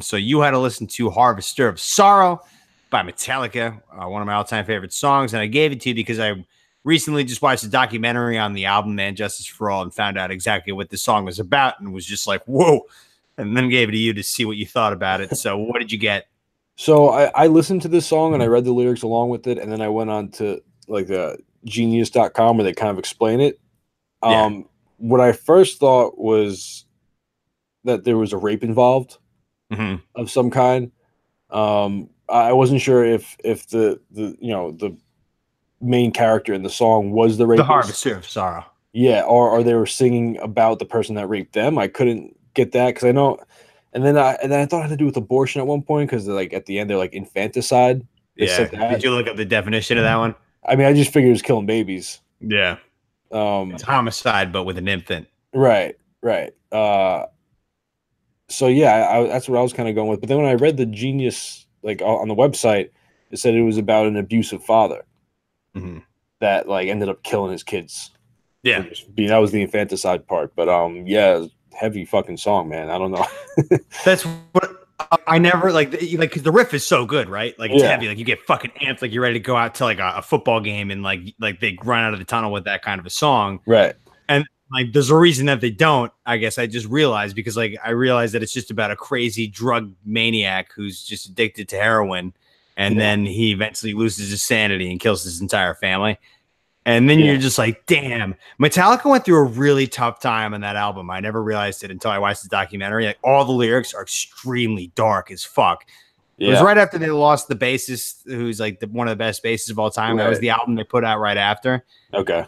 So you had to listen to "Harvester of Sorrow" by Metallica, one of my all-time favorite songs, and I gave it to you because I recently just watched a documentary on the album "And Justice for All" and found out exactly what the song was about, and was just like, "Whoa!" And then gave it to you to see what you thought about it. So what did you get? So I listened to this song and I read the lyrics along with it, and then I went on to like the genius.com where they kind of explain it. Yeah. What I first thought was that there was a rape involved of some kind. I wasn't sure if the main character in the song was the rapist. The Harvester of Sorrow. Yeah, or they were singing about the person that raped them. I couldn't get that because I know, and then I thought it had to do with abortion at one point because like at the end they're like infanticide. They Yeah. said that. Did you look up the definition of that one? I mean, I just figured it was killing babies. Yeah. It's homicide, but with an infant. Right. So yeah, that's what I was kind of going with. But then when I read the Genius like on the website, it said it was about an abusive father that like ended up killing his kids. Yeah. That was the infanticide part. But yeah, heavy fucking song, man. I don't know. That's what I never like because the riff is so good, right? Like it's heavy, like you get fucking amped, like you're ready to go out to like a football game and like they run out of the tunnel with that kind of a song. Right. And like there's a reason that they don't, I guess I just realized because like I realized that it's just about a crazy drug maniac who's just addicted to heroin and then he eventually loses his sanity and kills his entire family. And then you're just like, damn, Metallica went through a really tough time on that album. I never realized it until I watched the documentary. Like all the lyrics are extremely dark as fuck. Yeah. It was right after they lost the bassist, who's like one of the best bassists of all time. Right. That was the album they put out right after. Okay.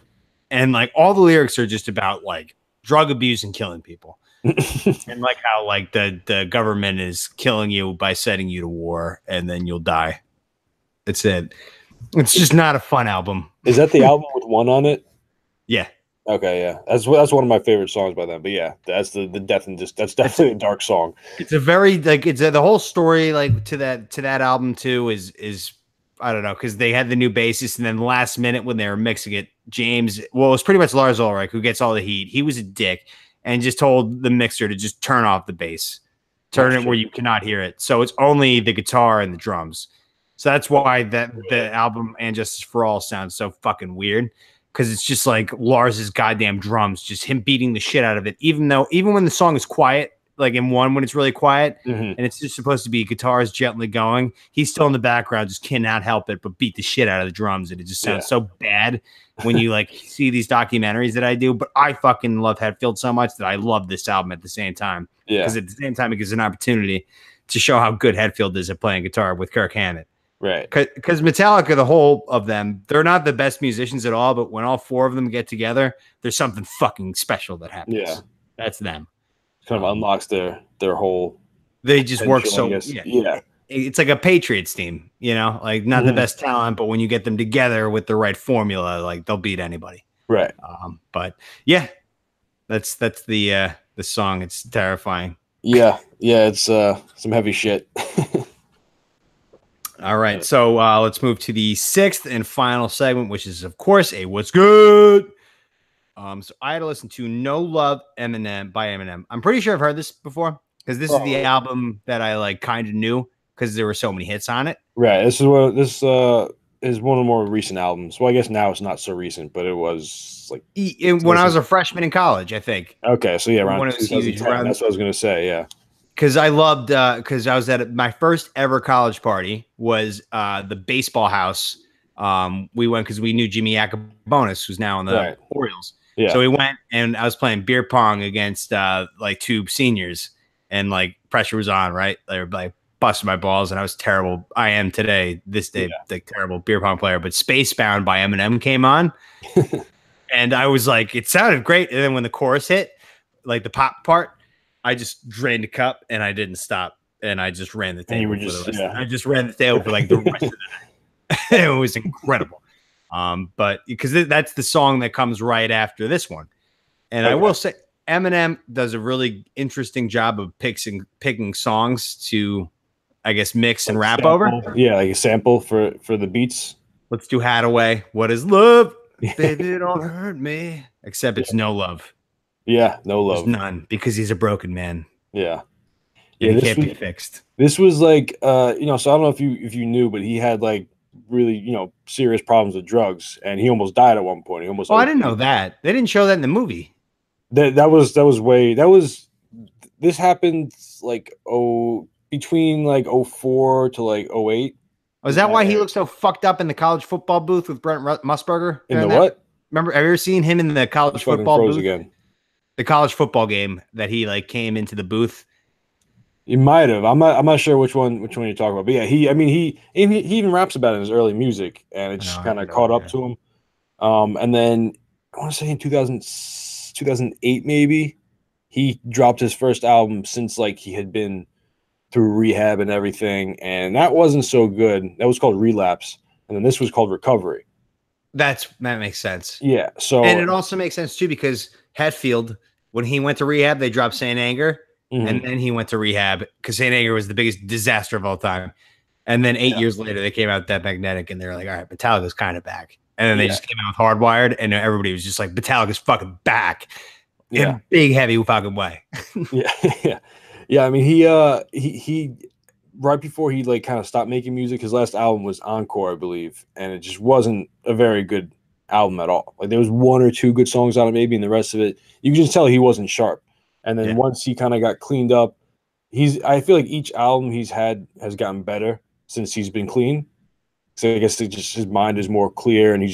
And like all the lyrics are just about like drug abuse and killing people. And like how like the government is killing you by setting you to war and then you'll die. That's it. It's just not a fun album. Is that the album with one on it? Yeah. Okay, yeah. That's one of my favorite songs by them. But yeah, that's the death and just that's definitely a dark song. It's a very like it's the whole story like to that album too is I don't know because they had the new bassist and then last minute when they were mixing it, James, well, it was pretty much Lars Ulrich who gets all the heat. He was a dick and just told the mixer to just turn off the bass, turn it where you cannot hear it. So it's only the guitar and the drums. So that's why the album "And Justice for All" sounds so fucking weird because it's just like Lars's goddamn drums, just him beating the shit out of it. Even when the song is quiet, like in one when it's really quiet and it's just supposed to be guitars gently going, he's still in the background, just cannot help it but beat the shit out of the drums, and it just sounds so bad when you like see these documentaries that I do. But I fucking love Hetfield so much that I love this album at the same time. Yeah, because at the same time it gives an opportunity to show how good Hetfield is at playing guitar with Kirk Hammett. Right. Because Metallica, the whole of them, they're not the best musicians at all, but when all 4 of them get together, there's something fucking special that happens. Yeah. That's them. Kind of unlocks their whole they just work so yeah. it's like a Patriots team, like not the best talent, but when you get them together with the right formula, like they'll beat anybody. Right. But yeah, that's the song. It's terrifying. Yeah. It's some heavy shit. All right, so let's move to the sixth and final segment, which is, of course, a What's Good. So I had to listen to No Love Eminem by Eminem. I'm pretty sure I've heard this before because this is the album that I like kind of knew because there were so many hits on it. Right. This is one of the more recent albums. Well, I guess now it's not so recent, but it was like when I was a freshman in college, I think. Okay, so yeah, around when it was 2010. huge, That's what I was gonna say. Yeah. Because I loved, because I was at my first ever college party was the baseball house. We went because we knew Jimmy Yacobonis, who's now on the Orioles. Yeah. So we went and I was playing beer pong against like two seniors, and like pressure was on, right? They were like busting my balls, and I was terrible. I am today, this day, like terrible beer pong player. But Spacebound by Eminem came on, and I was like, it sounded great. And then when the chorus hit, like the pop part, I just drained a cup and I didn't stop, and I just ran the table. I just ran the table for like the rest of the night. It was incredible. But because that's the song that comes right after this one, and I will say Eminem does a really interesting job of picking songs to, I guess, mix and rap over. Yeah, like a sample for the beats. Let's do Hadaway. What is love? Baby, don't hurt me. Except it's no love. Yeah, no love. There's none, because he's a broken man. Yeah. He can't be fixed. This was like, so I don't know if you knew, but he had like really, serious problems with drugs, and he almost died at one point. He almost. Oh, I didn't know that. They didn't show that in the movie. This happened like between like 04 to like 08. Was that why he looked so fucked up in the college football booth with Brent Musburger? In the what? Remember, have you ever seen him in the college football booth? Again. The college football game that he like came into the booth. You might have. I'm not sure which one you're talking about. But yeah, he even raps about it in his early music, and it just kind of caught up to him. And then I want to say in 2008 maybe, he dropped his first album since like he had been through rehab and everything, and that wasn't so good. That was called Relapse, and then this was called Recovery. That makes sense. Yeah. So, and it also makes sense too, because Hetfield, when he went to rehab, they dropped Saint Anger, and then he went to rehab because Saint Anger was the biggest disaster of all time. And then 8 years later, they came out with That Magnetic, and they're like, all right, Metallica's kind of back. And then they just came out with Hardwired, and everybody was just like, Metallica's fucking back in a big, heavy fucking way. Yeah. I mean, he right before he like kind of stopped making music, his last album was Encore, I believe, and it just wasn't a very good album at all. Like there was one or two good songs on it, maybe, and the rest of it, you could just tell he wasn't sharp. And then once he kind of got cleaned up, I feel like each album he's had has gotten better since he's been clean. So I guess his mind is more clear, and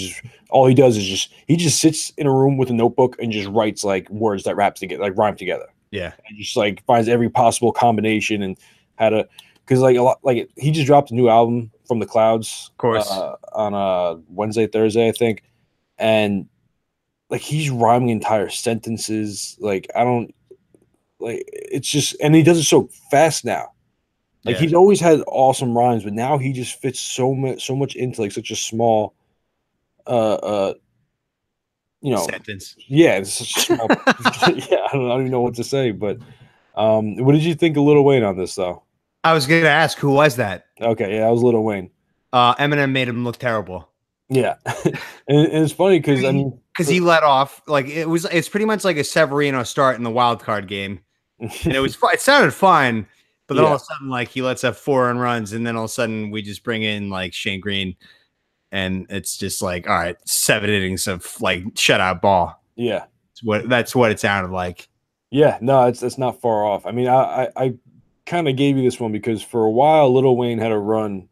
all he does is he just sits in a room with a notebook and just writes like words that rhyme together. Yeah, and just like finds every possible combination and how to, because like he just dropped a new album from the Clouds, of course, on Wednesday, Thursday, I think, and like he's rhyming entire sentences. Like it's just, and he does it so fast now. Like he's always had awesome rhymes, but now he just fits so much into like such a small, sentence. Yeah, it's such a small. Yeah, I don't even know what to say. But what did you think of Lil Wayne on this though? I was gonna ask, who was that? Okay, yeah, that was Lil Wayne. Eminem made him look terrible. Yeah, and it's funny because he let off like it's pretty much like a Severino start in the wild card game, and it sounded fine. But then all of a sudden, like he lets up 4 earned runs, and then all of a sudden we just bring in like Shane Green, and it's just like, all right, 7 innings of like shutout ball. Yeah, that's what it sounded like. Yeah, no, it's not far off. I mean, I kind of gave you this one because for a while Lil Wayne had a run,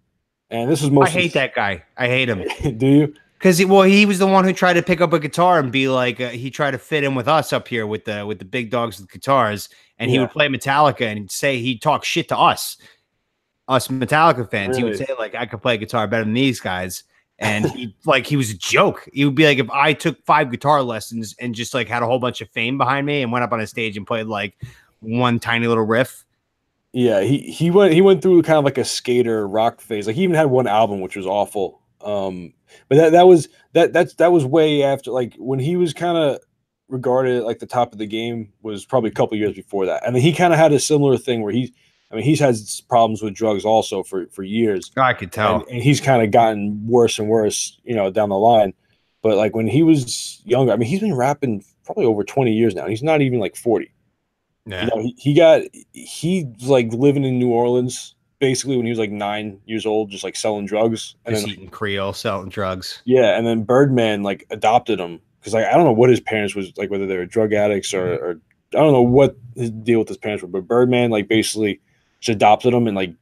and this was mostly. I hate that guy. I hate him. Do you? Because he was the one who tried to pick up a guitar and be like he tried to fit in with us up here with the big dogs with guitars, and he would play Metallica and say he'd talk shit to us Metallica fans. Really? He would say like, I could play guitar better than these guys, and he was a joke. He would be like, if I took 5 guitar lessons and just like had a whole bunch of fame behind me and went up on a stage and played like one tiny little riff, Yeah, he went through kind of like a skater rock phase. Like he even had one album which was awful. But that was way after, like when he was kind of regarded like the top of the game was probably a couple years before that. And then he kind of had a similar thing where he's had problems with drugs also for years. I could tell. And he's kind of gotten worse and worse, down the line. But like when he was younger, I mean, he's been rapping probably over 20 years now. He's not even like 40. Yeah. He's like living in New Orleans basically when he was like 9 years old, just like selling drugs and Just then eating Creole, selling drugs. yeah, and then Birdman like adopted him because like I don't know what his parents was like, whether they were drug addicts or I don't know what his deal with his parents were, but Birdman like basically just adopted him and like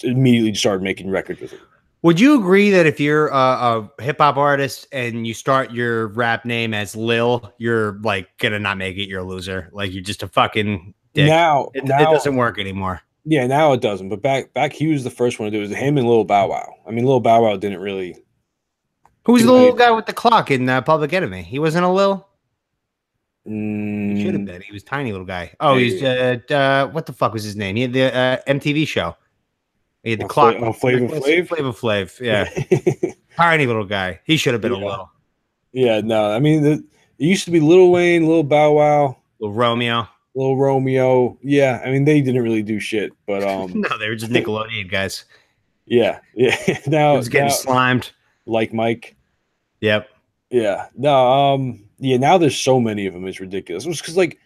immediately started making records with him. Would you agree that if you're a hip hop artist and you start your rap name as Lil, you're like gonna not make it? You're a loser. Like you're just a fucking dick. Now it doesn't work anymore. Yeah, now it doesn't. But back he was the first one to do it. It was him and Lil Bow Wow. I mean, Lil Bow Wow didn't really. Who's the little guy with the clock in Public Enemy? He wasn't a Lil. He should have been. He was a tiny little guy. Oh, he's what the fuck was his name? He had the MTV show. He had the clock. Flavor Flav. Yeah, tiny little guy. He should have been a Lil. Yeah, no. I mean, it used to be Lil Wayne, Lil Bow Wow, Lil Romeo. Yeah, I mean, they didn't really do shit, but no, they were just Nickelodeon guys. Yeah. Now it's getting slimed. Like Mike. Yep. Yeah. No. Yeah. Now there's so many of them. It's ridiculous. It's because like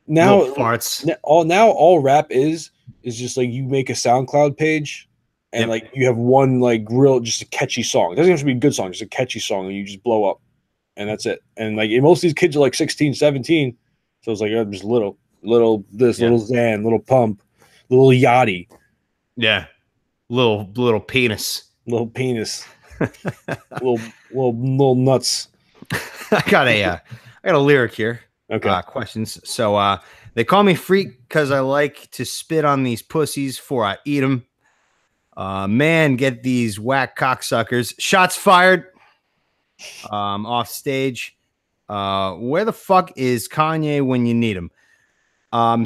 now farts. All rap is just like you make a SoundCloud page and like you have one like real just a catchy song. It doesn't have to be a good song, just a catchy song, and you just blow up, and that's it. And like most of these kids are like 16, 17, so it's like just little this, little Xan, little Pump, little Yachty. Yeah. Little penis. Little penis. little nuts. I got a lyric here. Okay. Questions. So they call me freak because I like to spit on these pussies before I eat them. Man, get these whack cocksuckers. Shots fired. Off stage. Where the fuck is Kanye when you need him?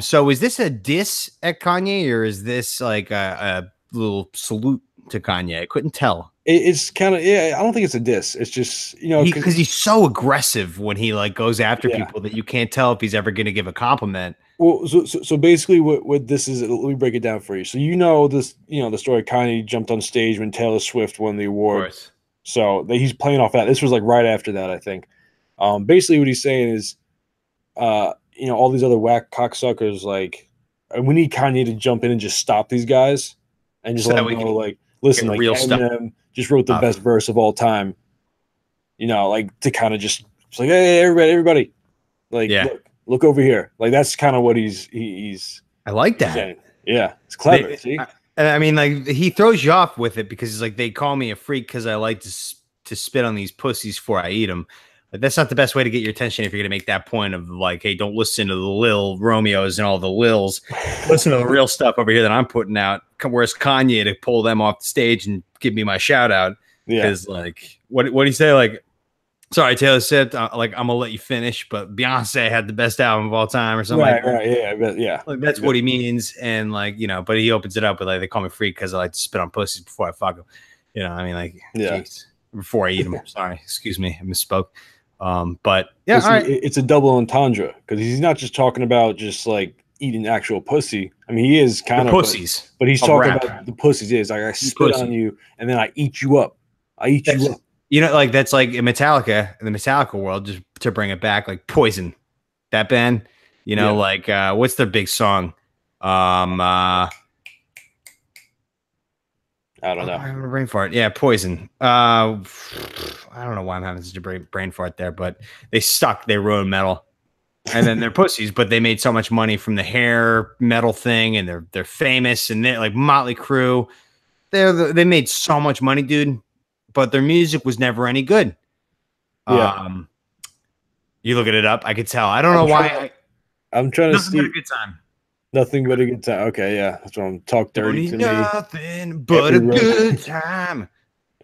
So is this a diss at Kanye or is this like a little salute to Kanye? I couldn't tell. It's kind of, I don't think it's a diss. It's just, because he's so aggressive when he like goes after people that you can't tell if he's ever going to give a compliment. Well, so basically what this is, let me break it down for you. So, this, the story, Kanye jumped on stage when Taylor Swift won the award. So he's playing off that. This was like right after that, I think. Basically what he's saying is, all these other whack cocksuckers, like, we need Kanye to jump in and just stop these guys and just let them know, like, listen, like Eminem just wrote the best verse of all time. Like to kind of just like, hey, everybody, like, look over here. Like that's kind of what he's. I like that. Saying. Yeah, it's clever. See, I mean, like he throws you off with it because he's like, they call me a freak because I like to spit on these pussies before I eat them. But that's not the best way to get your attention if you're going to make that point of like, hey, don't listen to the Lil Romeos and all the Lils. Listen to the real stuff over here that I'm putting out. Where's Kanye to pull them off the stage and give me my shout out? Because like, what do you say? Like, sorry, Taylor said, like, I'm gonna let you finish, but Beyonce had the best album of all time or something. Right. Like that's what he means, and like but he opens it up with like, they call me freak because I like to spit on pussies before I fuck them. I mean, like, geez, before I eat them. Sorry, excuse me, I misspoke. But yeah, it's a double entendre because he's not just talking about just like eating actual pussy. I mean, he is kind of pussies, but he's talking about the pussies. Is like I spit on you and then I eat you up. You up. Like that's like in Metallica, in the Metallica world, just to bring it back, like Poison, that band. Like what's their big song? I don't know. I'm having a brain fart. Yeah, Poison. I don't know why I'm having such a brain fart there, but they suck. They ruin metal, and then they're pussies. But they made so much money from the hair metal thing, and they're famous, and they're like Motley Crue. They made so much money, dude. But their music was never any good. Yeah. You looking it up? I could tell. I don't know why. I'm trying to see. Nothing but a good time. Nothing but a good time. Okay, yeah, that's what I'm talk dirty to me. Nothing but a good time.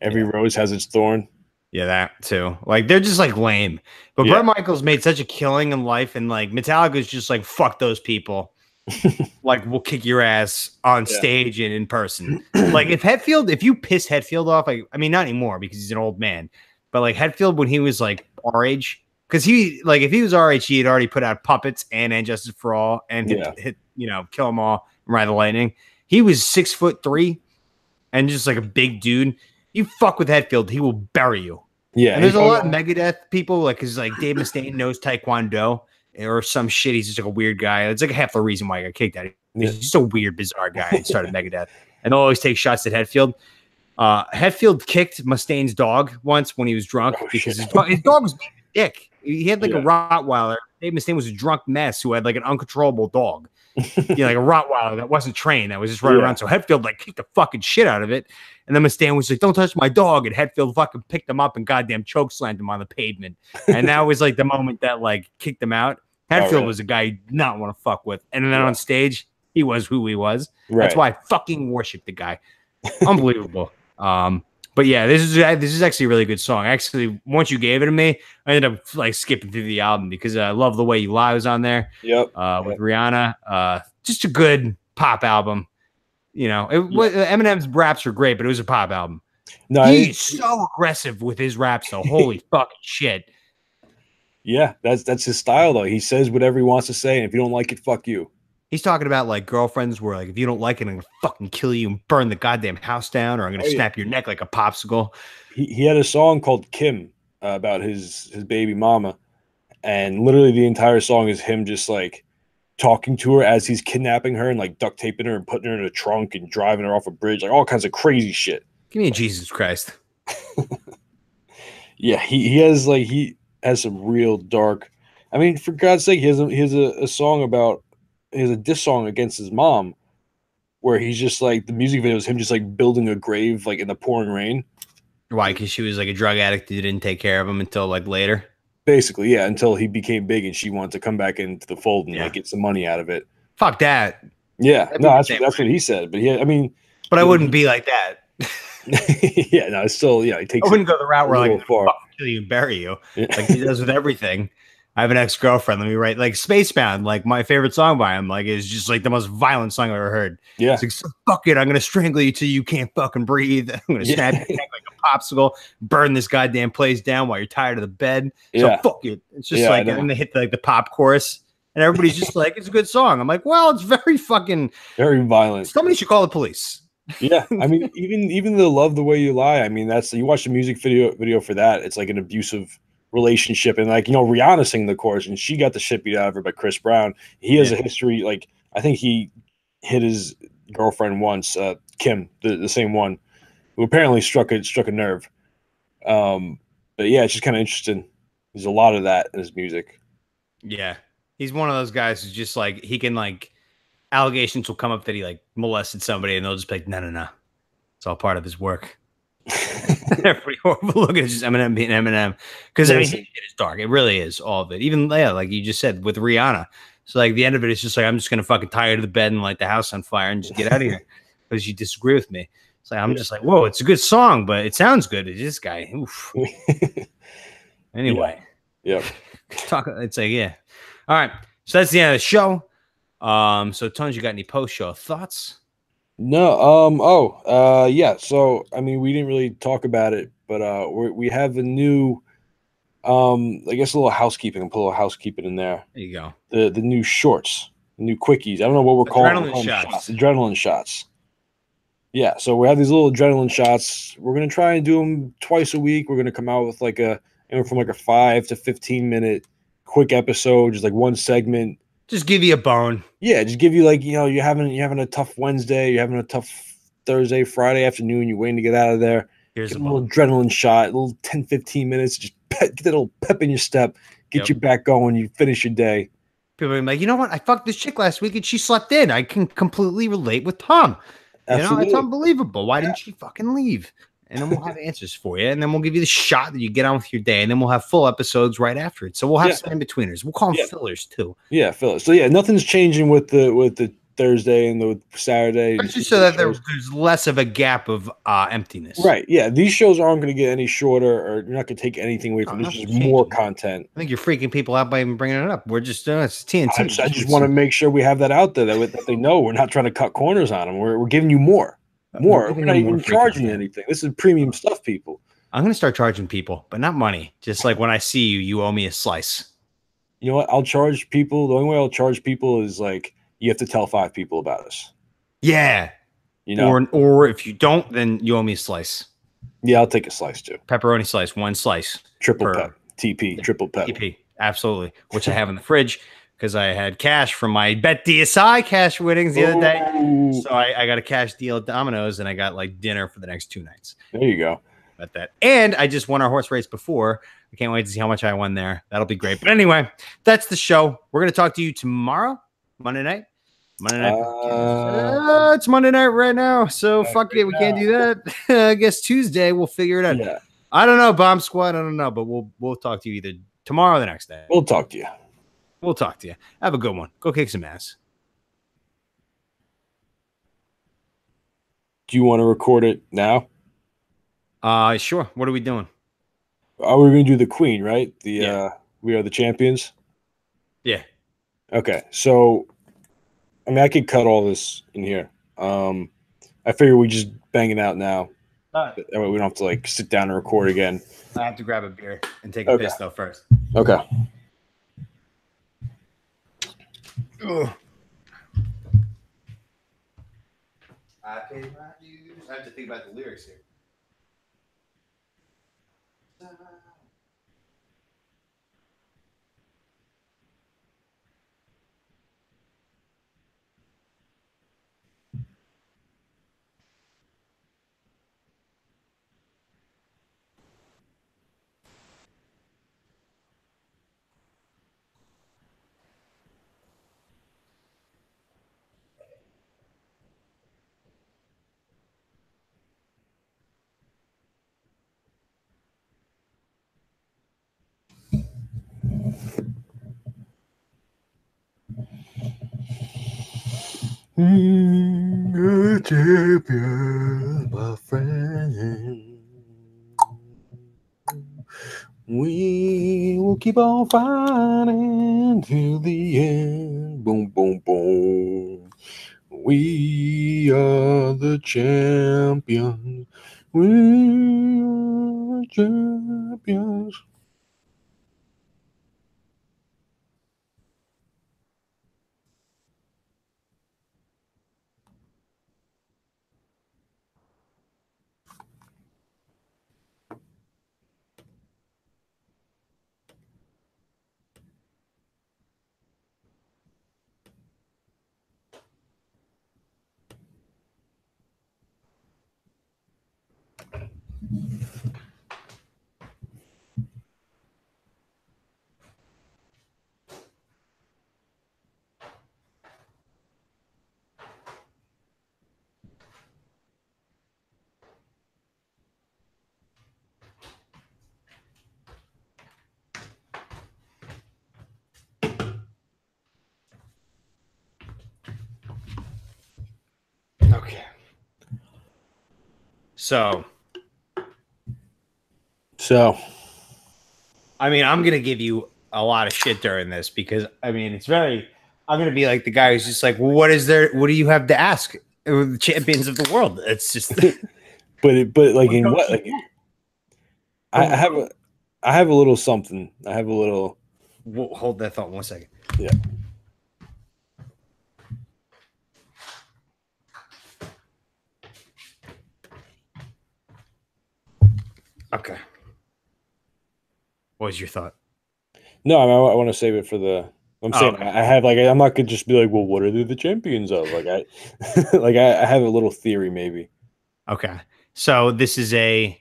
Every rose has its thorn. Yeah, that too. Like they're just like lame. But Bret Michaels made such a killing in life, and like Metallica's just like fuck those people. like we'll kick your ass on stage and in person. Like if you piss Hetfield off, like I mean not anymore because he's an old man, but like Hetfield when he was like our age, because if he was our age, he had already put out Puppets and Justice for All and hit Kill 'Em All and Ride the Lightning. He was 6'3" and just like a big dude. You fuck with Hetfield, he will bury you. Yeah, and there's a lot of Megadeth people, like, because like Dave Mustaine knows Taekwondo or some shit. He's just like a weird guy. It's like half the reason why I got kicked out. He's just a weird, bizarre guy and started Megadeth. And they'll always take shots at Hetfield. Hetfield kicked Mustaine's dog once when he was drunk because his dog was being a dick. He had like a Rottweiler. Dave Mustaine was a drunk mess who had like an uncontrollable dog. Like a Rottweiler that wasn't trained, that was just running around. So Hetfield like kicked the fucking shit out of it. And then Mustaine was like, "Don't touch my dog." And Hetfield fucking picked him up and goddamn choke slammed him on the pavement. And that was like the moment that like kicked him out. Hetfield was a guy you did not want to fuck with. And then on stage, he was who he was. That's why I fucking worship the guy. Unbelievable. But yeah, this is actually a really good song. Actually, once you gave it to me, I ended up like skipping through the album because I love The Way You Lie was on there. With Rihanna. Just a good pop album. Eminem's raps were great, but it was a pop album. No, he's so aggressive with his raps, though. Holy fucking shit. Yeah, that's his style, though. He says whatever he wants to say, and if you don't like it, fuck you. He's talking about like girlfriends where like if you don't like it, I'm gonna fucking kill you and burn the goddamn house down, or I'm gonna snap your neck like a popsicle. He had a song called Kim about his baby mama, and literally the entire song is him just like talking to her as he's kidnapping her and like duct taping her and putting her in a trunk and driving her off a bridge, like all kinds of crazy shit. Give me a Jesus Christ. Yeah, he has some real dark. I mean, for God's sake, he has a song about. He has a diss song against his mom where he's just like the music video is him just like building a grave like in the pouring rain. Why? Because she was like a drug addict who didn't take care of him until like later. Basically, yeah, until he became big and she wanted to come back into the fold and like get some money out of it. Fuck that. Yeah, no, that's what he said. But yeah, I mean, but I wouldn't be like that. Yeah, no, it's still he takes. I wouldn't go the route where like kill you and bury you like he does with everything. I have an ex-girlfriend. Let me write like Spacebound, like my favorite song by him, like is just like the most violent song I've ever heard. Yeah. It's like, so fuck it. I'm going to strangle you till you can't fucking breathe. I'm going to snap your neck like a popsicle, burn this goddamn place down while you're tired of the bed. So fuck it. It's just like, and then they hit like the pop chorus and everybody's just like, it's a good song. I'm like, well, it's very violent. Somebody should call the police. Yeah. I mean, even the Love the Way You Lie. I mean, you watch the music video for that. It's like an abusive relationship, and like Rihanna sang the chorus and she got the shit beat out of her by Chris Brown. He has a history, like I think he hit his girlfriend once, Kim, the same one, who apparently struck a nerve. But yeah, it's just kind of interesting. There's a lot of that in his music. Yeah, he's one of those guys who's just like he can like allegations will come up that he like molested somebody and they'll just be like no, it's all part of his work. Pretty horrible. Look at just Eminem being Eminem, because I mean, his shit is dark. It really is, all of it. Even like you just said with Rihanna. So like the end of it is just like I'm just gonna fucking tie her to the bed and light the house on fire and just get out of here because you disagree with me. It's like I'm just like, whoa, it's a good song, but it sounds good. It's this guy. Oof. Anyway, talk. It's like All right, so that's the end of the show. So Tons, you got any post show thoughts? No. Yeah. So, I mean, we didn't really talk about it, but we have a new, I guess a little housekeeping. I'll put a little housekeeping in there. There you go. The new shorts, the new quickies. I don't know what we're calling them. Adrenaline shots. Yeah. So we have these little adrenaline shots. We're gonna try and do them twice a week. We're gonna come out with like from like a 5 to 15 minute quick episode, just like one segment. Just give you a bone. Yeah, just give you like, you're having a tough Wednesday, you're having a tough Thursday, Friday afternoon, you're waiting to get out of there. Here's a little adrenaline shot, a little 10, 15 minutes, just get that little pep in your step, get you back going, you finish your day. People are like, you know what? I fucked this chick last week and she slept in. I can completely relate with Tom. Absolutely. It's unbelievable. Why didn't she fucking leave? And then we'll have answers for you. And then we'll give you the shot that you get on with your day. And then we'll have full episodes right after it. So we'll have some in-betweeners. We'll call them fillers too. Yeah, fillers. So yeah, nothing's changing with the Thursday and the Saturday. It's just so that there's less of a gap of emptiness. Right. Yeah. These shows aren't going to get any shorter, or you're not going to take anything away from. There's just more content. I think you're freaking people out by even bringing it up. We're just it's TNT. I just want to make sure we have that out there that they know we're not trying to cut corners on them. We're giving you more. We're not even charging you anything. This is premium stuff, people. I'm going to start charging people, but not money. Just like when I see you, you owe me a slice. You know what? I'll charge people. The only way I'll charge people is like you have to tell 5 people about us. Yeah. You know, or if you don't, then you owe me a slice. Yeah, I'll take a slice too. Pepperoni slice, 1 slice. Triple pep. TP, triple pep. TP, absolutely. Which I have in the fridge because I had cash from my Bet DSI cash winnings the other day. So I got a cash deal at Domino's and I got like dinner for the next 2 nights. There you go. About that. And I just won our horse race before. I can't wait to see how much I won there. That'll be great. But anyway, that's the show. We're going to talk to you tomorrow, Monday night. It's Monday night right now. So fuck it. We can't do that. I guess Tuesday we'll figure it out. Yeah. I don't know, Bomb Squad. I don't know, but we'll talk to you either tomorrow or the next day. We'll talk to you. We'll talk to you. Have a good one. Go kick some ass. Do you want to record it now? Sure. What are we doing? Oh, we're going to do the Queen, right? We are the champions. Yeah. Okay. So, I mean, I could cut all this in here. I figure we just bang it out now. That way we don't have to like sit down and record again. I have to grab a beer and take a piss though first. Okay. Ugh. I pay my dues. I have to think about the lyrics here. A champion, my friend. We will keep on fighting till the end. Boom, boom, boom. We are the champions. We are the champions. Okay. So, I mean, I'm going to give you a lot of shit during this because, I mean, I'm going to be like the guy who's just like, well, what do you have to ask? The champions of the world. It's just. but like in what? Like, I have a little something. I have a little. Hold that thought 1 second. Yeah. Okay. What was your thought? No, I want to save it for the. I'm saying okay. I have like I'm not gonna just be like, well, what are they the champions of? Like I, I have a little theory maybe. Okay, so this is a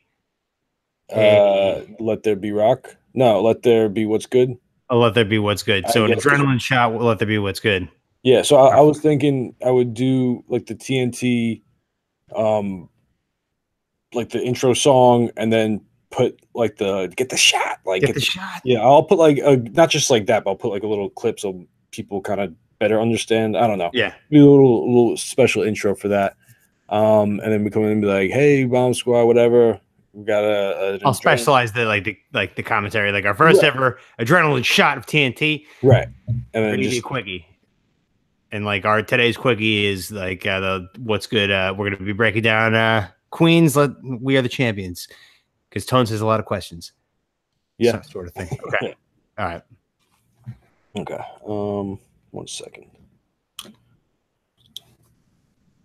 Let There Be Rock. No, Let There Be What's Good. Oh, Let There Be What's Good. So an adrenaline shot will Let There Be What's Good. Yeah, so I was thinking I would do like the TNT, like the intro song, and then put like the get the shot, like get the shot. Yeah, I'll put like not just like that, but I'll put like a little clip so people kind of better understand. I don't know. Yeah. Be a little special intro for that. And then we come in and be like, hey, Bomb Squad, whatever. We got I'll specialize the commentary, like our first ever adrenaline shot of TNT. Right. And We're then gonna give you a quickie. And like our today's quickie is like the what's good. We're gonna be breaking down Queens. We are the champions because Tones has a lot of questions. Yeah, sort of thing. Okay. All right. Okay. 1 second.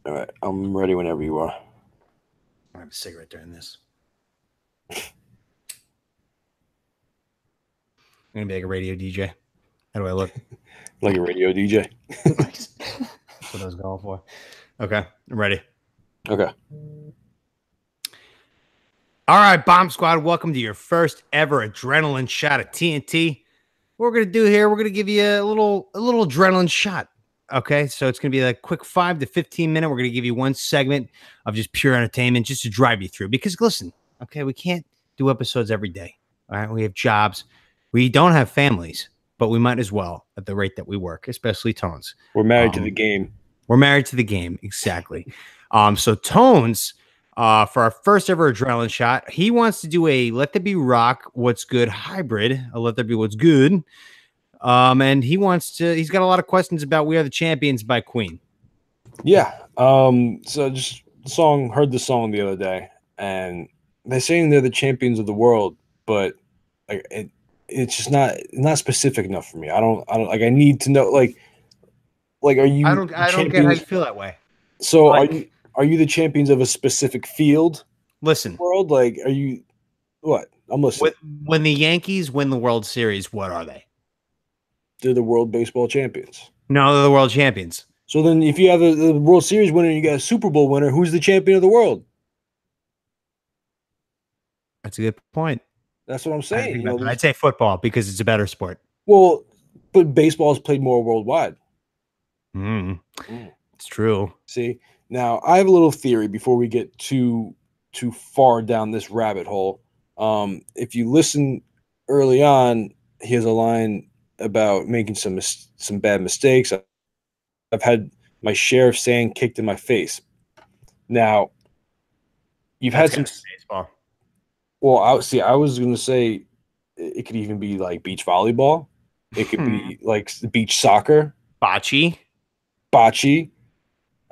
All right, I'm ready whenever you are. I have a cigarette during this. I'm gonna be like a radio DJ. How do I look? Like a radio DJ. That's what I was going for. Okay, I'm ready. Okay. All right, Bomb Squad, welcome to your first ever adrenaline shot of TNT. What we're gonna do here, we're gonna give you a little adrenaline shot. Okay, so it's gonna be like a quick 5 to 15 minute. We're gonna give you one segment of just pure entertainment, just to drive you through. Because listen, okay, we can't do episodes every day. All right, we have jobs, we don't have families, but we might as well at the rate that we work, especially Tones. We're married to the game. We're married to the game, exactly. So Tones. For our first ever adrenaline shot, he wants to do a Let There Be Rock, What's Good hybrid. A Let There Be What's Good. And he's got a lot of questions about We Are the Champions by Queen. Yeah. So just heard the song the other day, and they're saying they're the champions of the world, but like it's just not specific enough for me. I don't like, I need to know, like are you I don't get how you feel that way. So like, are you the champions of a specific field? Listen, world, like, are you what? I'm listening. When the Yankees win the World Series, what are they? They're the World Baseball Champions. No, they're the World Champions. So then, if you have the World Series winner and you got a Super Bowl winner, who's the champion of the world? That's a good point. That's what I'm saying. I'd say football because it's a better sport. Well, but baseball is played more worldwide. It's true. See, now I have a little theory before we get too far down this rabbit hole. If you listen early on, he has a line about making some bad mistakes. I've had my share of sand kicked in my face. Now, you've had some baseball. Well, I was going to say it could even be like beach volleyball. It could be like beach soccer, bocce.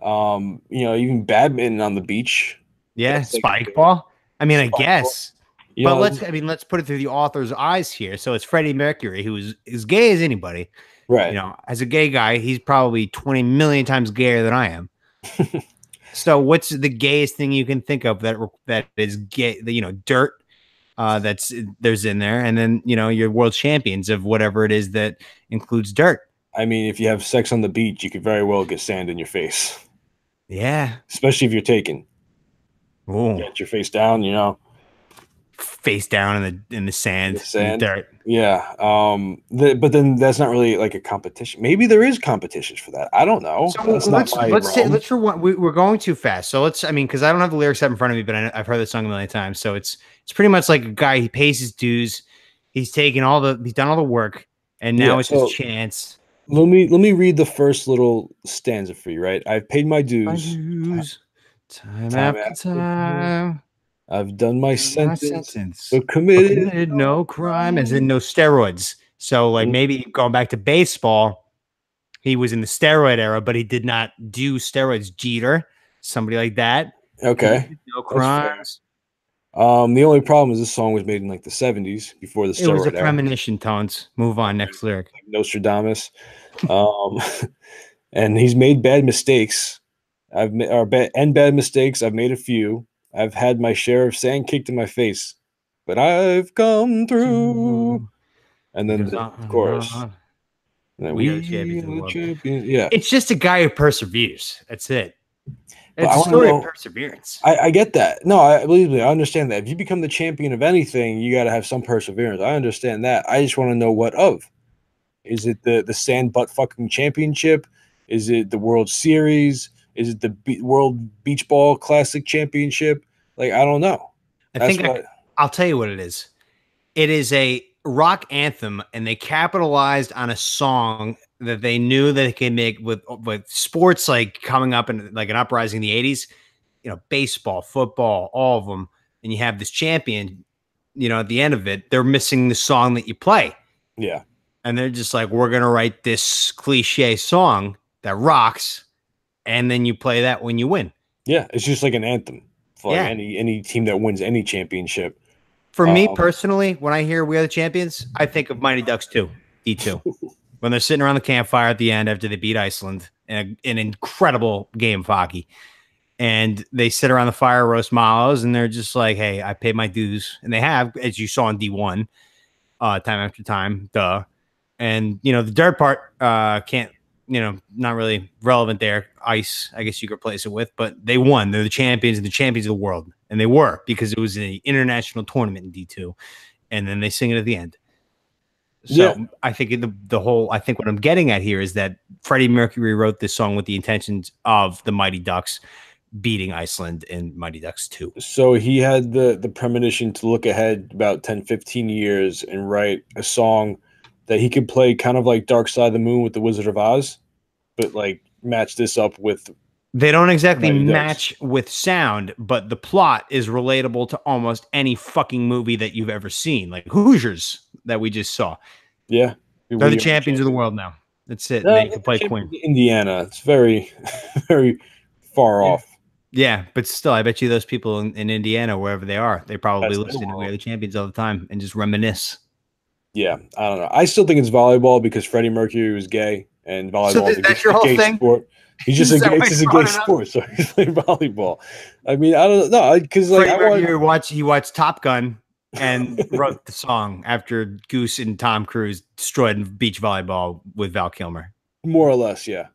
Even badminton on the beach. Yeah, spike ball. I mean, I guess. But let's put it through the author's eyes here. So it's Freddie Mercury, who is as gay as anybody. Right. As a gay guy, he's probably 20 million times gayer than I am. So what's the gayest thing you can think of that is gay? Dirt. There's in there, and then you're world champions of whatever it is that includes dirt. I mean, if you have sex on the beach, you could very well get sand in your face. Yeah, especially if you're taken. Ooh. Get your face down, face down in the sand, in the dirt. Yeah. But then that's not really like a competition. Maybe there is competitions for that. I don't know. So let's we're going too fast. So because I don't have the lyrics up in front of me, but I've heard the song a million times. So it's pretty much like a guy, he pays his dues. He's done all the work, and now it's his chance. Let me read the first little stanza for you, right? I've paid my dues. Time after time. I've done my sentence. But committed no crime, as in no steroids. So maybe going back to baseball, he was in the steroid era, but he did not do steroids. Jeter, somebody like that. Okay. No crimes. The only problem is this song was made in like the 70s before the steroid era. It was a premonition, Tones. Move on, next lyric. Like Nostradamus. And he's made bad mistakes. Bad mistakes. I've made a few. I've had my share of sand kicked in my face, but I've come through. And then the chorus. We are the champions. Yeah. It's just a guy who perseveres. That's it. It's a story of perseverance. I get that. No, I believe me. I understand that. If you become the champion of anything, you got to have some perseverance. I understand that. I just want to know what of. Is it the sand butt fucking championship? Is it the World Series? Is it the World Beach Ball Classic Championship? Like, I don't know. I'll tell you what it is. It is a rock anthem, and they capitalized on a song that they knew that they could make with sports like coming up and like an uprising in the 80s, you know, baseball, football, all of them. And you have this champion, you know, at the end of it, they're missing the song that you play. Yeah. And they're just like, we're going to write this cliche song that rocks. And then you play that when you win. Yeah. It's just like an anthem for like any team that wins any championship. For me personally, when I hear We Are the Champions, I think of Mighty Ducks 2, D2. When they're sitting around the campfire at the end after they beat Iceland in an incredible game of hockey. And they sit around the fire, roast mallows, and they're just like, hey, I paid my dues. And they have, as you saw in D1, time after time, duh. And, you know, the dirt part can't, you know, not really relevant there. Ice, I guess you could replace it with, but they won. They're the champions and the champions of the world. And they were, because it was an international tournament in D2. And then they sing it at the end. So I think I think what I'm getting at here is that Freddie Mercury wrote this song with the intentions of the Mighty Ducks beating Iceland in Mighty Ducks 2. So he had the premonition to look ahead about 10, 15 years and write a song that he could play kind of like Dark Side of the Moon with the Wizard of Oz, but like match this up with. They don't exactly match with sound, but the plot is relatable to almost any fucking movie that you've ever seen, like Hoosiers that we just saw. Yeah. They're the champions of the world now. That's it. They can play Queen. Indiana. It's very, very far off. Yeah, but still, I bet you those people in Indiana, wherever they are, they probably listen to We Are the Champions all the time and just reminisce. Yeah, I don't know. I still think it's volleyball because Freddie Mercury was gay, and volleyball is a gay sport. He's just a gay sport, so he's playing volleyball. I mean, I don't know, because like he watched Top Gun and wrote the song after Goose and Tom Cruise destroyed beach volleyball with Val Kilmer. More or less, yeah.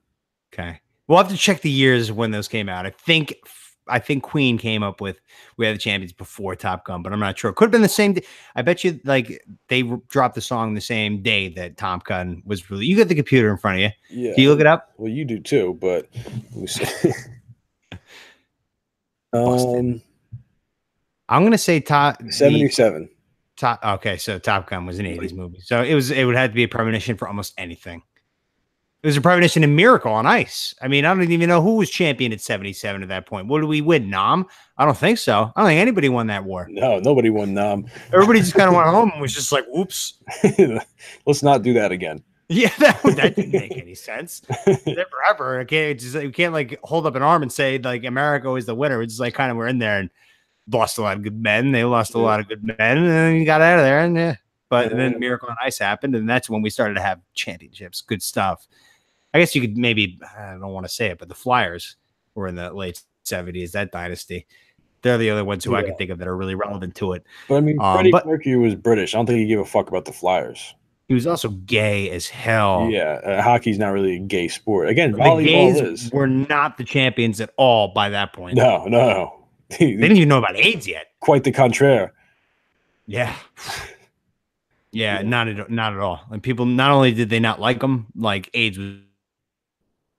Okay. We'll have to check the years when those came out. I think Queen came up with We Are the Champions before Top Gun, but I'm not sure. Could have been the same day. I bet you like they dropped the song the same day that Top Gun was released. You got the computer in front of you. Yeah. Do you look it up? Well, you do too, but let me see. I'm gonna say 77. Okay, so Top Gun was an 80s movie. So it would have to be a premonition for almost anything. It was a premonition in Miracle on Ice. I mean, I don't even know who was champion at 77 at that point. What did we win? Nam? I don't think so. I don't think anybody won that war. No, nobody won Nam. Everybody just kind of went home and was just like, "Whoops, let's not do that again." Yeah, that didn't make any sense. Never ever. We can't like hold up an arm and say like America is the winner. It's just like kind of we're in there and lost a lot of good men. They lost a lot of good men, and then you got out of there. And then Miracle on Ice happened, and that's when we started to have championships. Good stuff. I guess you could maybe, I don't want to say it, but the Flyers were in the late 70s, that dynasty. They're the only ones who I can think of that are really relevant to it. But I mean, Freddie Mercury was British. I don't think he gave a fuck about the Flyers. He was also gay as hell. Yeah, hockey's not really a gay sport. Again, volleyball is. Were not the champions at all by that point. No. They didn't even know about AIDS yet. Quite the contraire. Yeah. Yeah, not at all. And people, not only did they not like them, like AIDS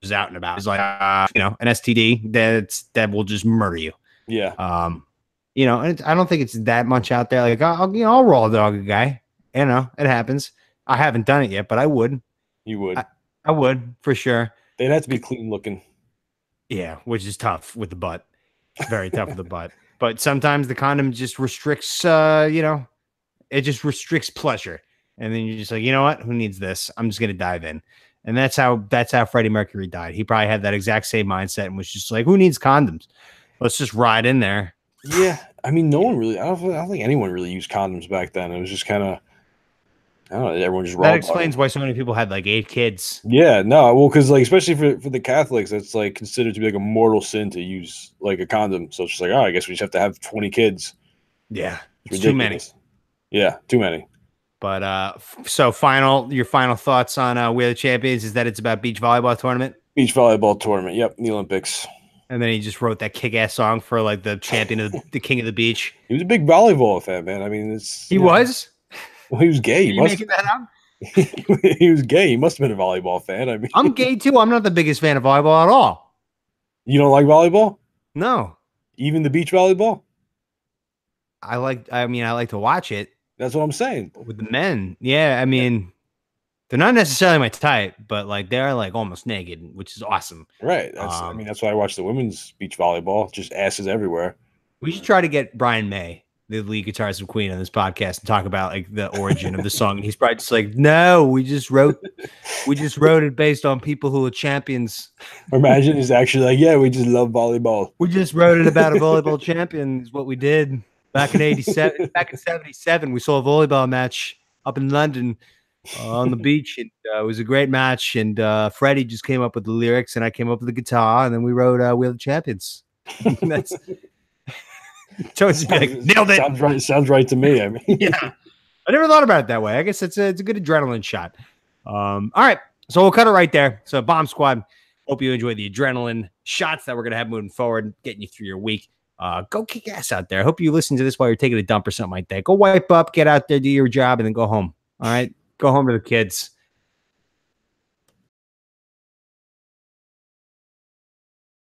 was out and about. It's like, an STD that will just murder you. Yeah. And I don't think it's that much out there. Like, I'll raw dog a guy. It happens. I haven't done it yet, but I would. You would. I would for sure. They'd have to be clean looking. Yeah, which is tough with the butt. Very tough with the butt. But sometimes the condom just restricts, it just restricts pleasure. And then you're just like, you know what? Who needs this? I'm just gonna dive in. And that's how Freddie Mercury died. He probably had that exact same mindset and was just like, who needs condoms? Let's just ride in there. Yeah. I mean, no one really, I don't think anyone really used condoms back then. It was just kind of, I don't know, everyone just that explains why so many people had like 8 kids. Yeah, no, well, because like especially for the Catholics, it's like considered to be like a mortal sin to use like a condom. So it's just like, I guess we just have to have 20 kids. Yeah, it's too many. Yeah, too many. But so your final thoughts on We Are the Champions is that it's about beach volleyball tournament. Beach volleyball tournament. Yep, the Olympics. And then he just wrote that kick-ass song for like the champion of the king of the beach. He was a big volleyball fan, man. I mean, he was. Well, he was gay. Are you making that up? He was gay. He must have been a volleyball fan. I mean, I'm gay too. I'm not the biggest fan of volleyball at all. You don't like volleyball? No. Even the beach volleyball? I like to watch it. That's what I'm saying. With the men, yeah, I mean, they're not necessarily my type, but like they're like almost naked, which is awesome. Right. I mean, that's why I watch the women's beach volleyball. Just asses everywhere. We should try to get Brian May, the lead guitarist of Queen, on this podcast and talk about like the origin of the song. And he's probably just like, no, we just wrote it based on people who are champions. Imagine it's actually like, yeah, we just love volleyball. We just wrote it about a volleyball champion is what we did back in 87. Back in 77, we saw a volleyball match up in London on the beach. And, it was a great match. And Freddie just came up with the lyrics and I came up with the guitar. And then we wrote We're the Champions. That's like, nailed it. Sounds right to me. I mean, yeah. I never thought about it that way. I guess it's a good adrenaline shot. All right. So we'll cut it right there. So Bomb Squad, hope you enjoy the adrenaline shots that we're going to have moving forward, getting you through your week. Go kick ass out there. I hope you listen to this while you're taking a dump or something like that. Go wipe up, get out there, do your job, and then go home. All right. Go home to the kids.